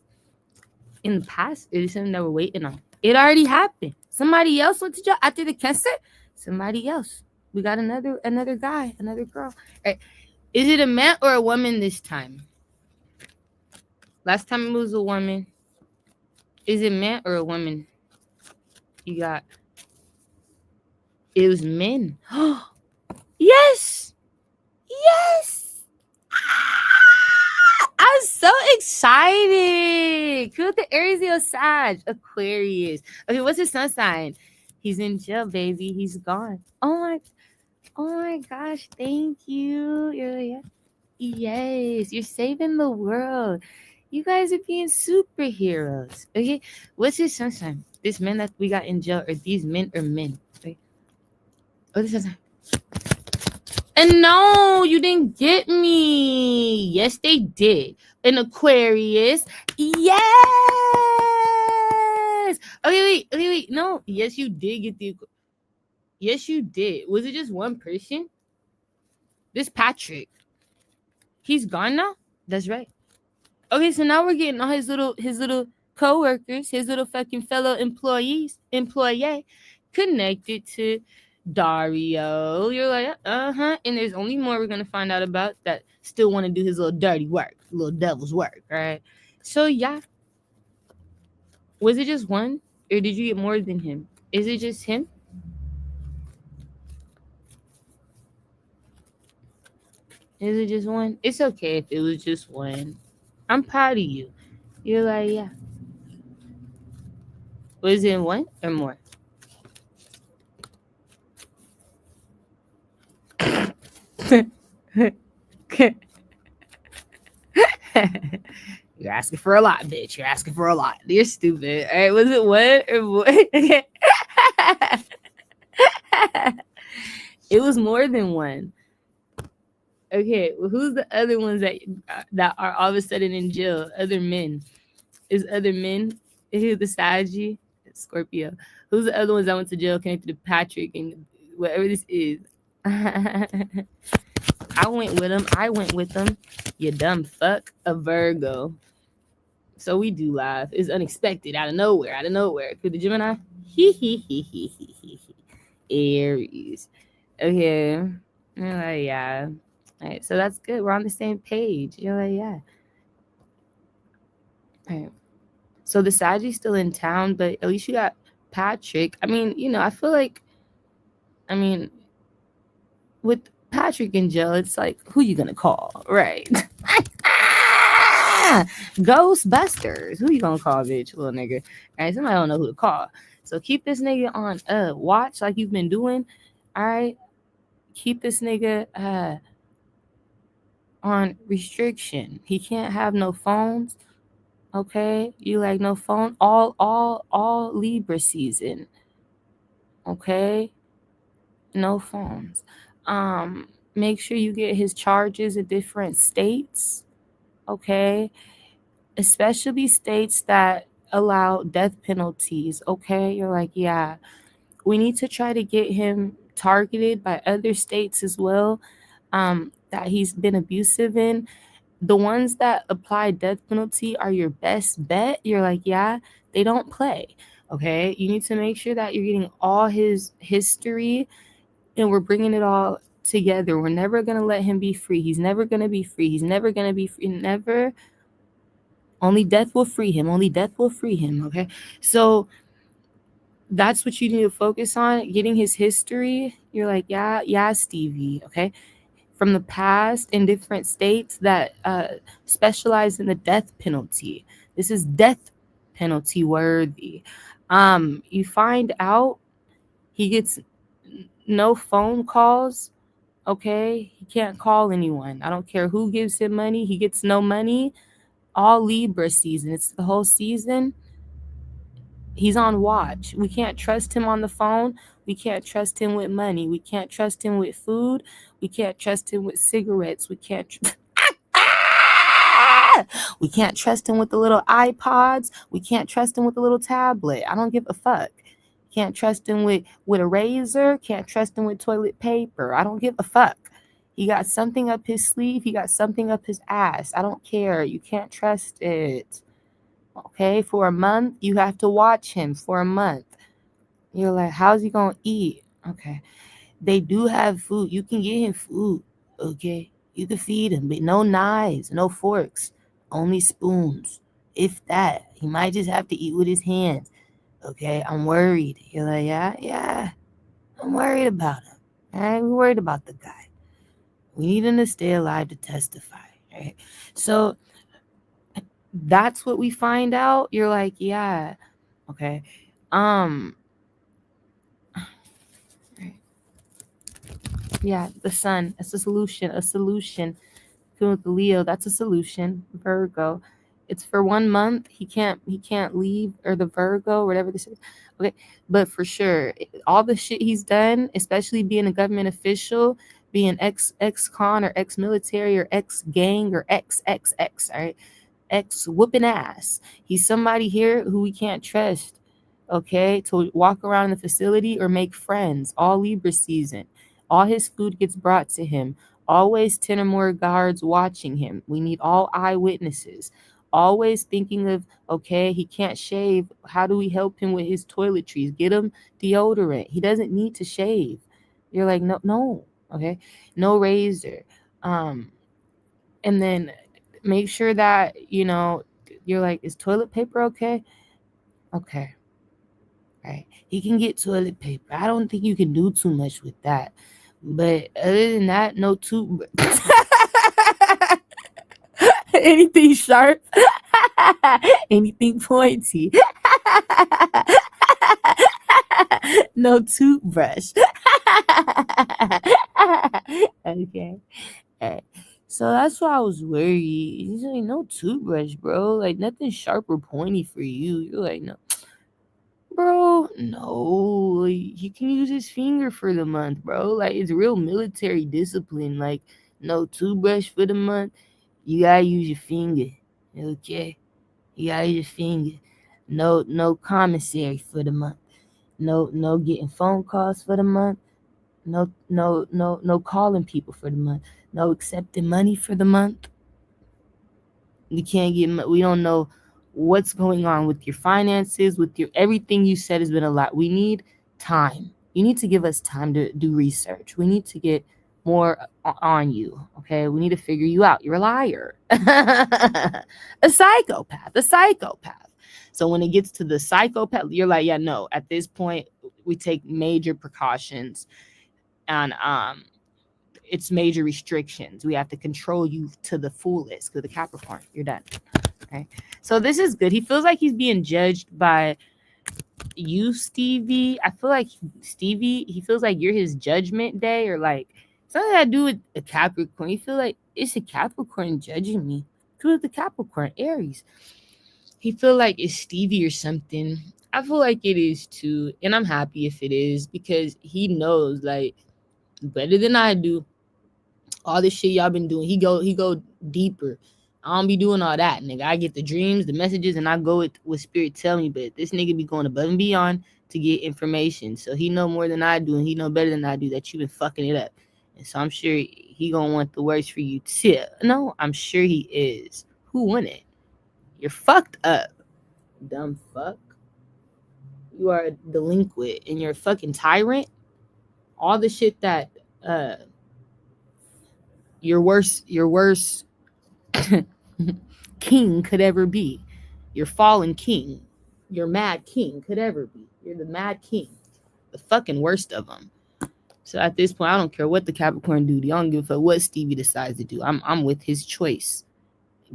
In the past, it is something that we're waiting on. It already happened. Somebody else went to jail after the cancer. Somebody else. We got another guy, another girl. Right. Is it a man or a woman this time? Last time it was a woman. Is it man or a woman? You got. It was men. Yes. Yes. I'm so excited. Cool, the Aries, Leo, Sag, Aquarius. Okay, what's his sun sign? He's in jail, baby. He's gone. Oh my gosh. Thank you. Yes, you're saving the world. You guys are being superheroes. Okay, what's his sun sign? This man that we got in jail, or these men are men? Okay. Oh, this sun sign. And no, you didn't get me. Yes, they did. An Aquarius. Yes. Okay, wait. No. Yes, you did get the. Yes, you did. Was it just one person? This Patrick. He's gone now? That's right. Okay, so now we're getting all his little co-workers, his little fucking fellow employee connected to Dario. You're like, and there's only more we're gonna find out about that still want to do his little dirty work, little devil's work, right? So yeah. Was it just one? Or did you get more than him? Is it just him? Is it just one? It's okay if it was just one. I'm proud of you. You're like, yeah. Was it one or more? You're asking for a lot, bitch. You're asking for a lot. You're stupid. All right, was it one or more? Okay. It was more than one. Okay, well, who's the other ones that are all of a sudden in jail? Other men. Is other men? Is the Saggy? Scorpio. Who's the other ones that went to jail connected to Patrick and whatever this is? I went with him. You dumb fuck. A Virgo. So we do laugh. It's unexpected, out of nowhere. Could the Gemini? Aries. Okay. You're like, yeah. All right, so that's good. We're on the same page. You're like, yeah. All right. So the Sagi's still in town, but at least you got Patrick. I mean, I feel like, with Patrick in jail, it's like, who you gonna call, right? Ghostbusters. Who you gonna call, bitch, little nigga? All right, somebody don't know who to call. So keep this nigga on watch like you've been doing. All right, keep this nigga on restriction. He can't have no phones. Okay, you like no phone all Libra season. Okay, no phones. Make sure you get his charges in different states. Okay, especially states that allow death penalties. Okay, you're like, yeah, we need to try to get him targeted by other states as well, that he's been abusive in. The ones that apply death penalty are your best bet. You're like, yeah, they don't play. Okay, you need to make sure that you're getting all his history and we're bringing it all together. We're never going to let him be free. He's never going to be free. He's never going to be free. Never. Only death will free him. Okay, so that's what you need to focus on, getting his history. You're like, yeah, Stevie. Okay, from the past in different states that specialize in the death penalty. This is death penalty worthy. You find out he gets no phone calls. Okay, he can't call anyone. I don't care who gives him money. He gets no money. All Libra season. It's the whole season. He's on watch. We can't trust him on the phone. We can't trust him with money. We can't trust him with food. We can't trust him with cigarettes. We can't trust him with the little iPods. We can't trust him with the little tablet. I don't give a fuck. Can't trust him with a razor. Can't trust him with toilet paper. I don't give a fuck. He got something up his sleeve. He got something up his ass. I don't care. You can't trust it. Okay, for a month, you have to watch him for a month. You're like, how's he gonna eat? Okay, They do have food. You can get him food, okay? You can feed him, but no knives, no forks, only spoons. If that, he might just have to eat with his hands, okay? I'm worried. You're like, yeah, I'm worried about him. All right, we're worried about the guy. We need him to stay alive to testify, right? So that's what we find out. You're like, yeah, okay. Yeah, the sun. It's a solution. A solution. With the Leo, that's a solution. Virgo, it's for 1 month. He can't leave, or the Virgo, whatever this is. Okay, but for sure, all the shit he's done, especially being a government official, being ex-con or ex-military or ex-gang or ex, all right, ex whooping ass. He's somebody here who we can't trust. Okay, to walk around in the facility or make friends. All Libra season. All his food gets brought to him. Always 10 or more guards watching him. We need all eyewitnesses. Always thinking of, okay, he can't shave. How do we help him with his toiletries? Get him deodorant. He doesn't need to shave. You're like, no, okay, no razor. And then make sure that, you're like, is toilet paper okay? Okay. Right. He can get toilet paper. I don't think you can do too much with that. But other than that, no toothbrush. Anything sharp, anything pointy. No toothbrush. Okay. Alright. So that's why I was worried. He's like, no toothbrush, bro. Like, nothing sharp or pointy for you. You're like, no. Bro, no. He can use his finger for the month, bro. Like, it's real military discipline. Like, no toothbrush for the month. You gotta use your finger. Okay? You gotta use your finger. No commissary for the month. No getting phone calls for the month. No calling people for the month. No accepting money for the month. We can't get. We don't know what's going on with your finances, with your everything you said has been a lot. We need time. You need to give us time to do research. We need to get more on you. Okay, we need to figure you out. You're a liar, a psychopath, a psychopath. So when it gets to the psychopath, you're like, yeah, no. At this point, we take major precautions, and it's major restrictions. We have to control you to the fullest. Because the Capricorn, you're done. Okay, so this is good. He feels like he's being judged by you, Stevie. I feel like Stevie, he feels like you're his judgment day, or like something that do with a Capricorn. You feel like it's a Capricorn judging me. Who's the Capricorn? Aries. He feel like it's Stevie or something. I feel like it is too, and I'm happy if it is, because he knows, like, better than I do, all this shit y'all been doing. He go deeper. I don't be doing all that, nigga. I get the dreams, the messages, and I go with what spirit tell me. But this nigga be going above and beyond to get information. So he know more than I do, and he know better than I do that you been fucking it up. And so I'm sure he gonna want the worst for you too. No, I'm sure he is. Who wouldn't? You're fucked up, dumb fuck. You are a delinquent, and you're a fucking tyrant. All the shit that your worst king could ever be. Your fallen king, your mad king could ever be. You're the mad king, the fucking worst of them. So at this point, I don't care what the Capricorn do. I don't give a fuck what Stevie decides to do. I'm with his choice.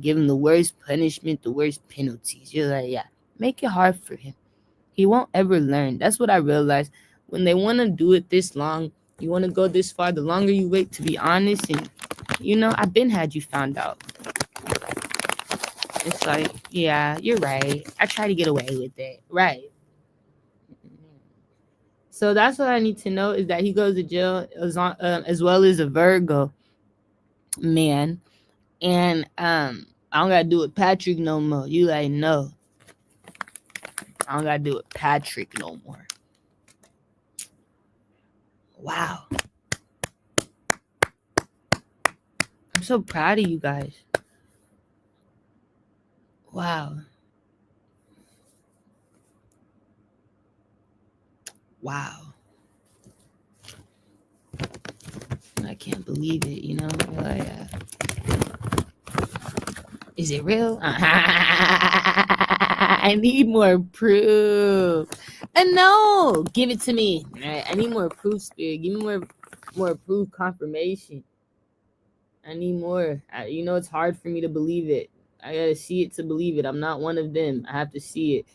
Give him the worst punishment, the worst penalties. You're like, yeah, make it hard for him. He won't ever learn. That's what I realized. When they want to do it this long, you want to go this far, the longer you wait, to be honest, and I've been had you found out. It's like, yeah, you're right. I try to get away with it. Right. So that's what I need to know, is that he goes to jail as well as a Virgo man. And I don't got to do it Patrick no more. You like, no. I don't got to do it Patrick no more. Wow. I'm so proud of you guys. Wow. Wow. I can't believe it, you know? Like, is it real? I need more proof. And no, give it to me. Right? I need more proof, Spirit. Give me more proof, confirmation. I need more. You know, it's hard for me to believe it. I gotta see it to believe it. I'm not one of them. I have to see it.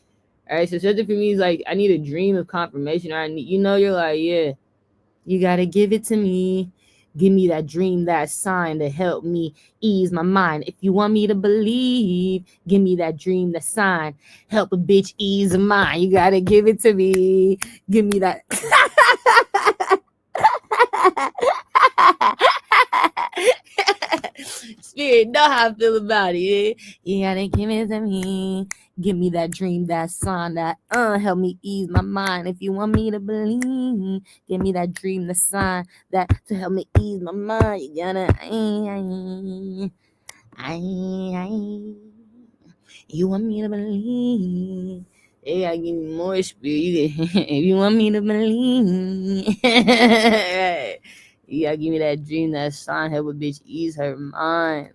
All right. So something for me is like I need a dream of confirmation. Or I need, you know, you're like, yeah, you gotta give it to me. Give me that dream, that sign to help me ease my mind. If you want me to believe, give me that dream, that sign. Help a bitch ease her mind. You gotta give it to me. Give me that. Spirit, know how I feel about it. You gotta give it to me. Give me that dream, that sign, that help me ease my mind. If you want me to believe, give me that dream, the sign, that to help me ease my mind. You gotta, you want me to believe. You gotta give me more spirit. If you want me to believe, you gotta give me that dream, that sign, help a bitch ease her mind.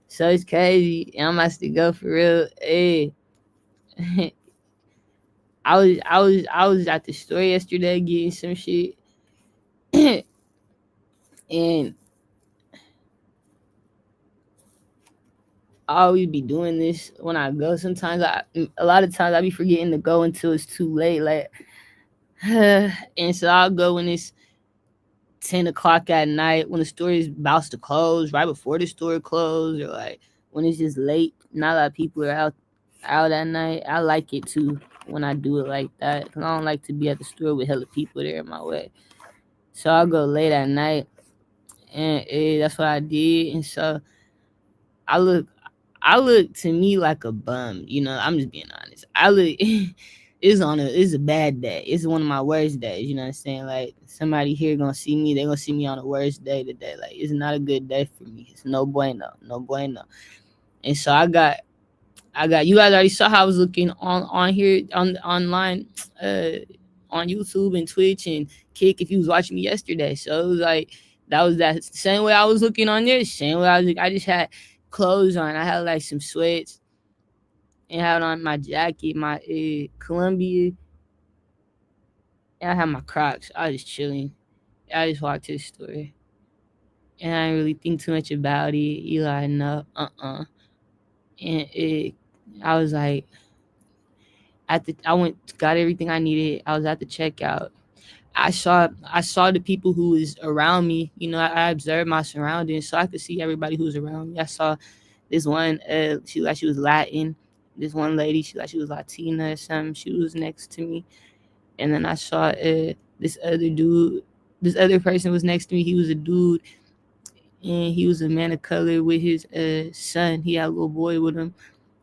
So it's crazy. And I'm about to go for real. Hey. I was at the store yesterday getting some shit. And I always be doing this when I go. Sometimes a lot of times I be forgetting to go until it's too late. Like and so I'll go when it's 10 o'clock at night, when the store is about to close, right before the store closed, or like when it's just late. Not a lot of people are out at night. I like it too when I do it like that, because I don't like to be at the store with hella people there in my way. So I'll go late at night, and that's what I did. And so I look I look to me like a bum, you know. I'm just being honest. I look it's a bad day. It's one of my worst days, you know what I'm saying? Like somebody here gonna see me, they gonna see me on the worst day today. Like it's not a good day for me. It's no bueno, no bueno. And so I got you guys already saw how I was looking on here on online uh on YouTube and Twitch and Kick if you was watching me yesterday. So it was like that was that same way I was looking on there, same way I just had clothes on. I had like some sweats and had on my jacket, my Columbia, and I had my Crocs. I was just chilling. I just walked to the store and I didn't really think too much about it. Eli, no, and I was like, I went got everything I needed. I was at the checkout. I saw the people who was around me. You know, I observed my surroundings, so I could see everybody who was around me. I saw this one, she was Latin. This one lady, she was Latina or something. She was next to me, and then I saw this other dude. This other person was next to me. He was a dude, and he was a man of color with his son. He had a little boy with him.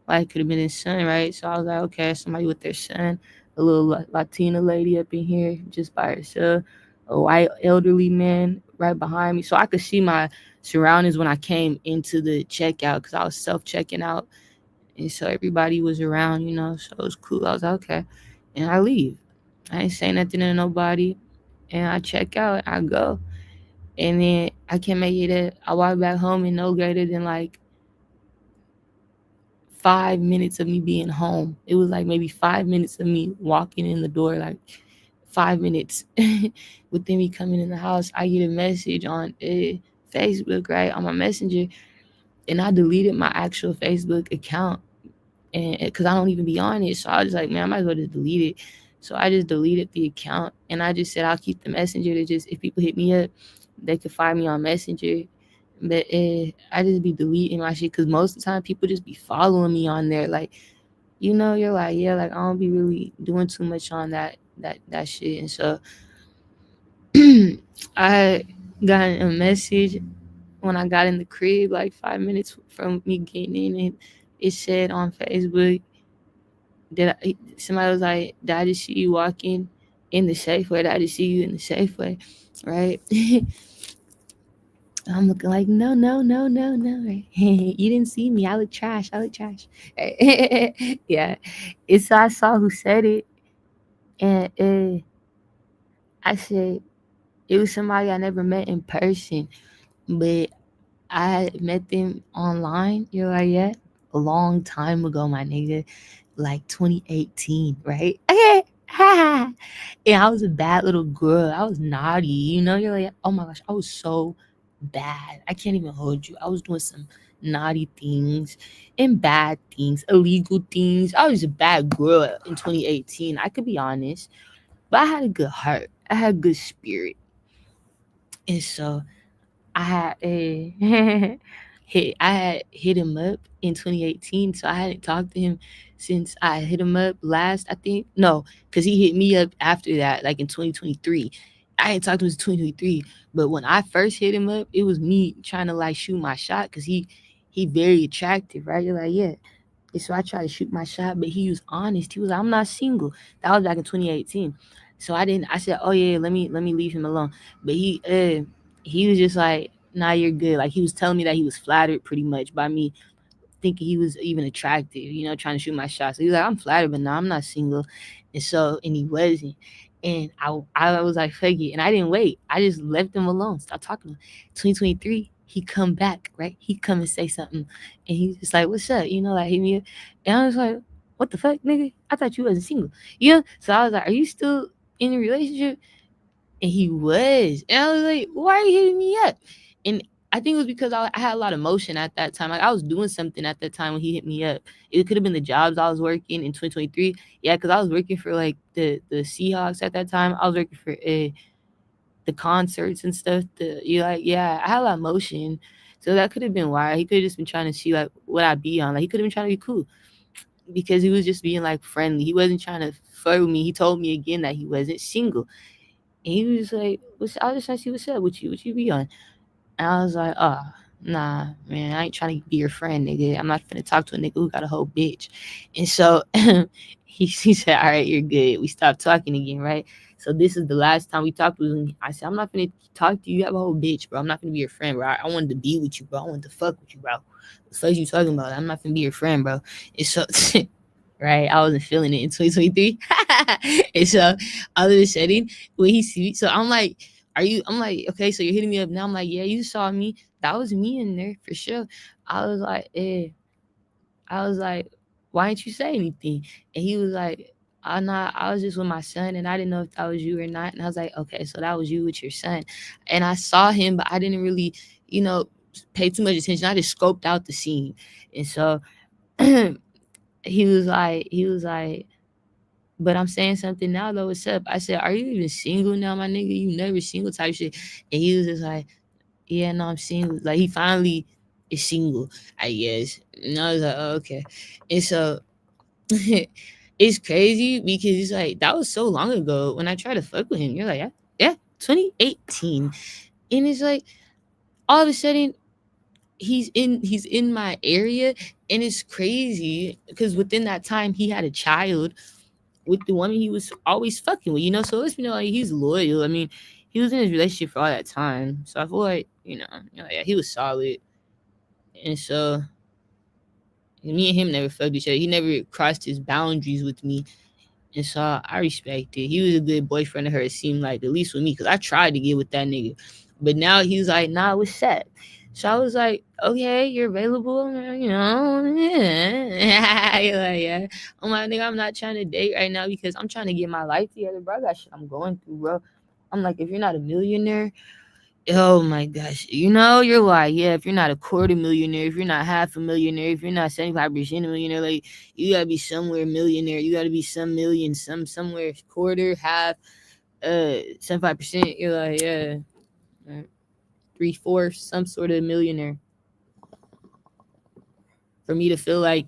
Like could have been his son, right? So I was like, okay, somebody with their son, a little Latina lady up in here just by herself, a white elderly man right behind me. So I could see my surroundings when I came into the checkout because I was self-checking out. And so everybody was around, you know, so it was cool. I was like, okay. And I leave. I ain't say nothing to nobody. And I check out, I go. And then I can't make it. I walk back home in no greater than like 5 minutes of me being home. It was like maybe 5 minutes of me walking in the door, like 5 minutes within me coming in the house. I get a message on Facebook, right, on my messenger, and I deleted my actual Facebook account, and because I don't even be on it. So I was like, man, I might as well just delete it. So I just deleted the account, and I just said I'll keep the messenger to just if people hit me up, they could find me on Messenger. But I just be deleting my shit because most of the time people just be following me on there. Like, you know, you're like, yeah, like I don't be really doing too much on that shit. And so I got a message when I got in the crib, like 5 minutes from me getting in, and it said on Facebook that somebody was like, did I just see you walking in the Safeway? Did I just see you in the Safeway? Right? I'm looking like, no. Right? You didn't see me. I look trash. Yeah. It's I saw who said it. And I said, It was somebody I never met in person, but I had met them online. You're like, yeah, a long time ago, my nigga, like 2018, right? Okay. And I was a bad little girl. I was naughty, you know. You're like, oh my gosh, I was so bad. I can't even hold you. I was doing some naughty things and bad things, illegal things. I was a bad girl in 2018. I could be honest, but I had a good heart. I had a good spirit, and so I had a I had hit him up in 2018, so I hadn't talked to him since I hit him up last. I think no, because he hit me up after that, like in 2023. I ain't talked to him since 2023, but when I first hit him up, it was me trying to like shoot my shot because he very attractive, right? You're like, yeah. And so I tried to shoot my shot, but he was honest. He was like, I'm not single. That was back in 2018. So I didn't. I said, oh yeah, let me leave him alone. But he was just like, nah, you're good. Like he was telling me that he was flattered pretty much by me thinking he was even attractive, you know, trying to shoot my shot. So he was like, I'm flattered, but no, I'm not single. And he wasn't. And I was like, fuck it. And I didn't wait. I just left him alone. Stopped talking to him. 2023, he come back, right? He come and say something. And he's just like, what's up? You know, like hit me up. And I was like, what the fuck, nigga? I thought you wasn't single. You know? So I was like, are you still in a relationship? And he was. And I was like, why are you hitting me up? And I think it was because I had a lot of motion at that time. Like I was doing something at that time when he hit me up. It could have been the jobs I was working in 2023. Yeah, because I was working for like the Seahawks at that time. I was working for the concerts and stuff. You like, yeah, I had a lot of motion. So that could have been why. He could have just been trying to see like what I'd be on. Like he could have been trying to be cool because he was just being like friendly. He wasn't trying to flirt with me. He told me again that he wasn't single. And he was like, I was just trying to see what's up with you. What you be on? And I was like, oh, nah, man, I ain't trying to be your friend, nigga. I'm not finna talk to a nigga who got a whole bitch. And so he said, all right, you're good. We stopped talking again, right? So this is the last time we talked with him. I said, I'm not finna talk to you. You have a whole bitch, bro. I'm not finna be your friend, bro. I wanted to be with you, bro. I wanted to fuck with you, bro. What the fuck you talking about? I'm not finna be your friend, bro. And so right? I wasn't feeling it in 2023. And so all of a sudden, when he see me, so I'm like, I'm like, okay, so you're hitting me up now. I'm like, yeah, you saw me. That was me in there for sure. I was like, I was like, why didn't you say anything? And he was like, I was just with my son and I didn't know if that was you or not. And I was like, okay, so that was you with your son. And I saw him, but I didn't really, you know, pay too much attention. I just scoped out the scene. And so he was like, but I'm saying something now though. What's up? I said, are you even single now, my nigga? You never single type shit. And he was just like, yeah, no, I'm single. Like he finally is single, I guess. And I was like, oh, okay. And so it's crazy because it's like that was so long ago when I tried to fuck with him. You're like, yeah, 2018. And it's like all of a sudden he's in my area and it's crazy because within that time he had a child with the woman he was always fucking with, you know. So let's be know like he's loyal. I mean, he was in his relationship for all that time. So I feel like, yeah, he was solid. And so me and him never fucked each other. He never crossed his boundaries with me. And so I respect it. He was a good boyfriend to her, it seemed like, at least with me, because I tried to get with that nigga. But now he was like, nah, what's set? So I was like, okay, you're available, you know. Yeah. You're like, yeah. I'm like, nigga, I'm not trying to date right now because I'm trying to get my life together, bro. I got shit I'm going through, bro. I'm like, if you're not a millionaire, oh my gosh, you know, you're like, yeah, if you're not a quarter millionaire, if you're not half a millionaire, if you're not 75% a millionaire, like you gotta be somewhere millionaire, you gotta be some million, somewhere quarter, half, 75%, you're like, yeah, 3/4, some sort of millionaire. For me to feel like,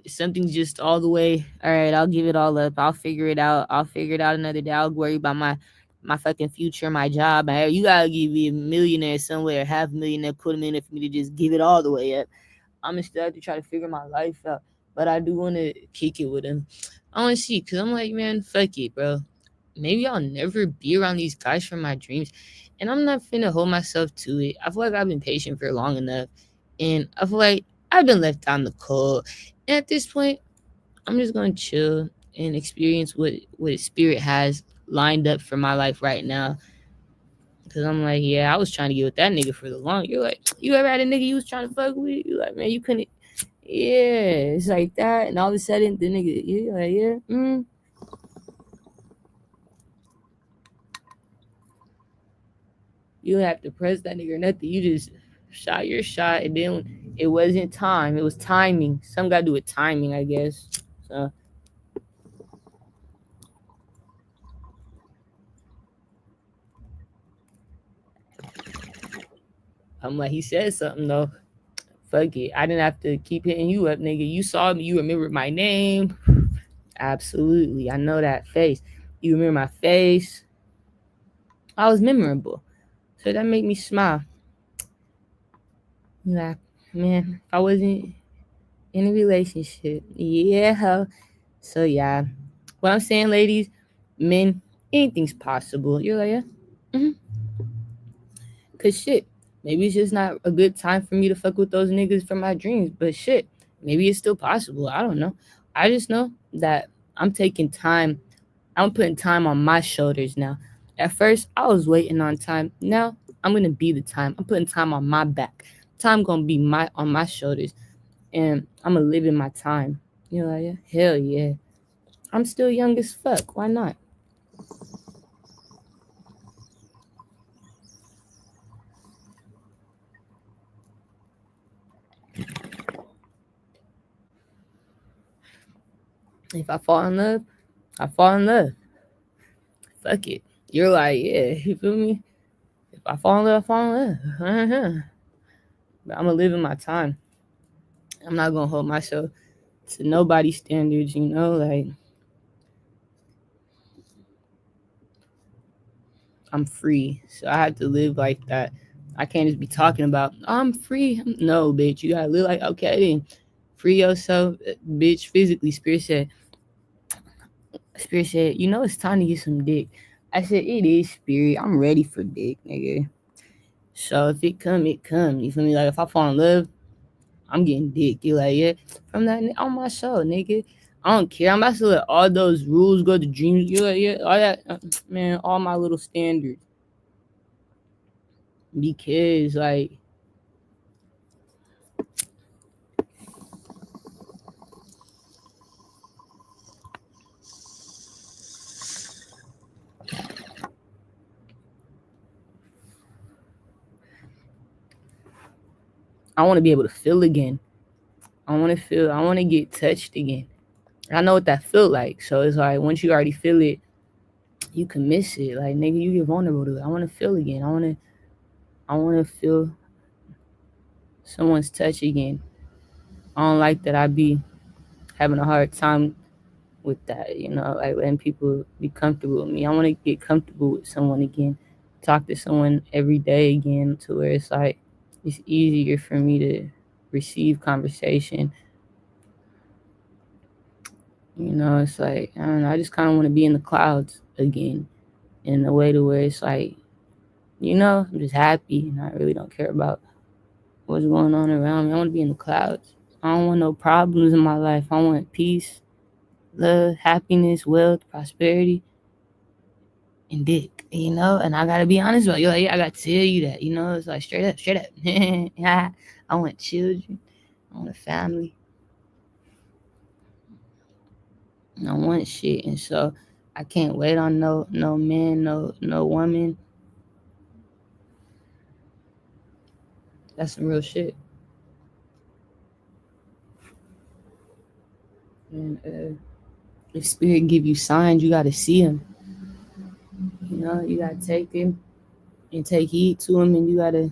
something's just all the way, all right, I'll give it all up. I'll figure it out. I'll figure it out another day. I'll worry about my fucking future, my job. You gotta give me a millionaire somewhere, half a millionaire, quarter millionaire for me to just give it all the way up. I'm still have to try to figure my life out. But I do want to kick it with him. I want to see, because I'm like, man, fuck it, bro. Maybe I'll never be around these guys from my dreams. And I'm not finna hold myself to it. I feel like I've been patient for long enough. And I feel like I've been left out in the cold. And at this point, I'm just gonna chill and experience what spirit has lined up for my life right now. Cause I'm like, yeah, I was trying to get with that nigga for the long. You're like, you ever had a nigga you was trying to fuck with? You like, man, you couldn't. Yeah, it's like that, and all of a sudden the nigga, you like, yeah, you have to press that nigga or nothing. You just shot your shot, and then it wasn't time. It was timing. Some got to do with timing, I guess. So I'm like, he said something though. Fuck it. I didn't have to keep hitting you up, nigga. You saw me. You remembered my name. Absolutely. I know that face. You remember my face. I was memorable. So that made me smile. Like, man, if I wasn't in a relationship. Yeah. So yeah. What I'm saying, ladies, men, anything's possible. You're like, yeah. Cause shit, maybe it's just not a good time for me to fuck with those niggas from my dreams. But shit, maybe it's still possible. I don't know. I just know that I'm taking time. I'm putting time on my shoulders now. At first, I was waiting on time. Now I'm gonna be the time. I'm putting time on my back. Time gonna be on my shoulders, and I'm gonna live in my time. You know, like, yeah, hell yeah. I'm still young as fuck. Why not? If I fall in love, I fall in love. Fuck it. You're like, yeah, you feel me? If I fall in love, I fall in love. But I'm gonna live in my time. I'm not gonna hold myself to nobody's standards, you know, like I'm free. So I have to live like that. I can't just be talking about I'm free. No, bitch. You gotta live like okay then. Free yourself, bitch, physically. Spirit said, you know it's time to get some dick. I said, it is spirit. I'm ready for dick, nigga. So if it come, it come. You feel me? Like if I fall in love, I'm getting dick. You like, yeah, from that on my show, nigga. I don't care. I'm about to let all those rules go to dreams. You like, yeah, all that, man, all my little standards. Because like I want to be able to feel again. I want to feel. I want to get touched again. I know what that feel like. So it's like once you already feel it, you can miss it. Like nigga, you get vulnerable to it. I want to feel again. I want to feel someone's touch again. I don't like that I be having a hard time with that, you know, like letting people be comfortable with me. I want to get comfortable with someone again, talk to someone every day again to where it's like it's easier for me to receive conversation. You know, it's like I don't know, I just kind of want to be in the clouds again in a way to where it's like, you know, I'm just happy and I really don't care about what's going on around me. I want to be in the clouds. I don't want no problems in my life. I want peace, love, happiness, wealth, prosperity, and dick, you know? And I gotta be honest about you. Like, yeah, I gotta tell you that, you know? It's like straight up, straight up. Yeah, I want children. I want a family. I want shit. And so I can't wait on no man, no woman. That's some real shit. And if spirit give you signs, you gotta see them. You know, you gotta take them and take heed to them, and you gotta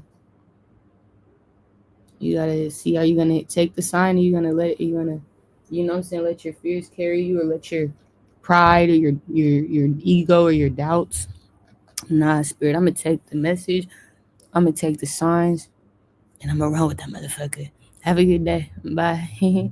see how you gonna take the sign. Or you gonna let it, you gonna, you know what I'm saying, let your fears carry you, or let your pride or your ego or your doubts. Nah, spirit, I'm gonna take the message. I'm gonna take the signs, and I'm gonna run with that motherfucker. Have a good day. Bye.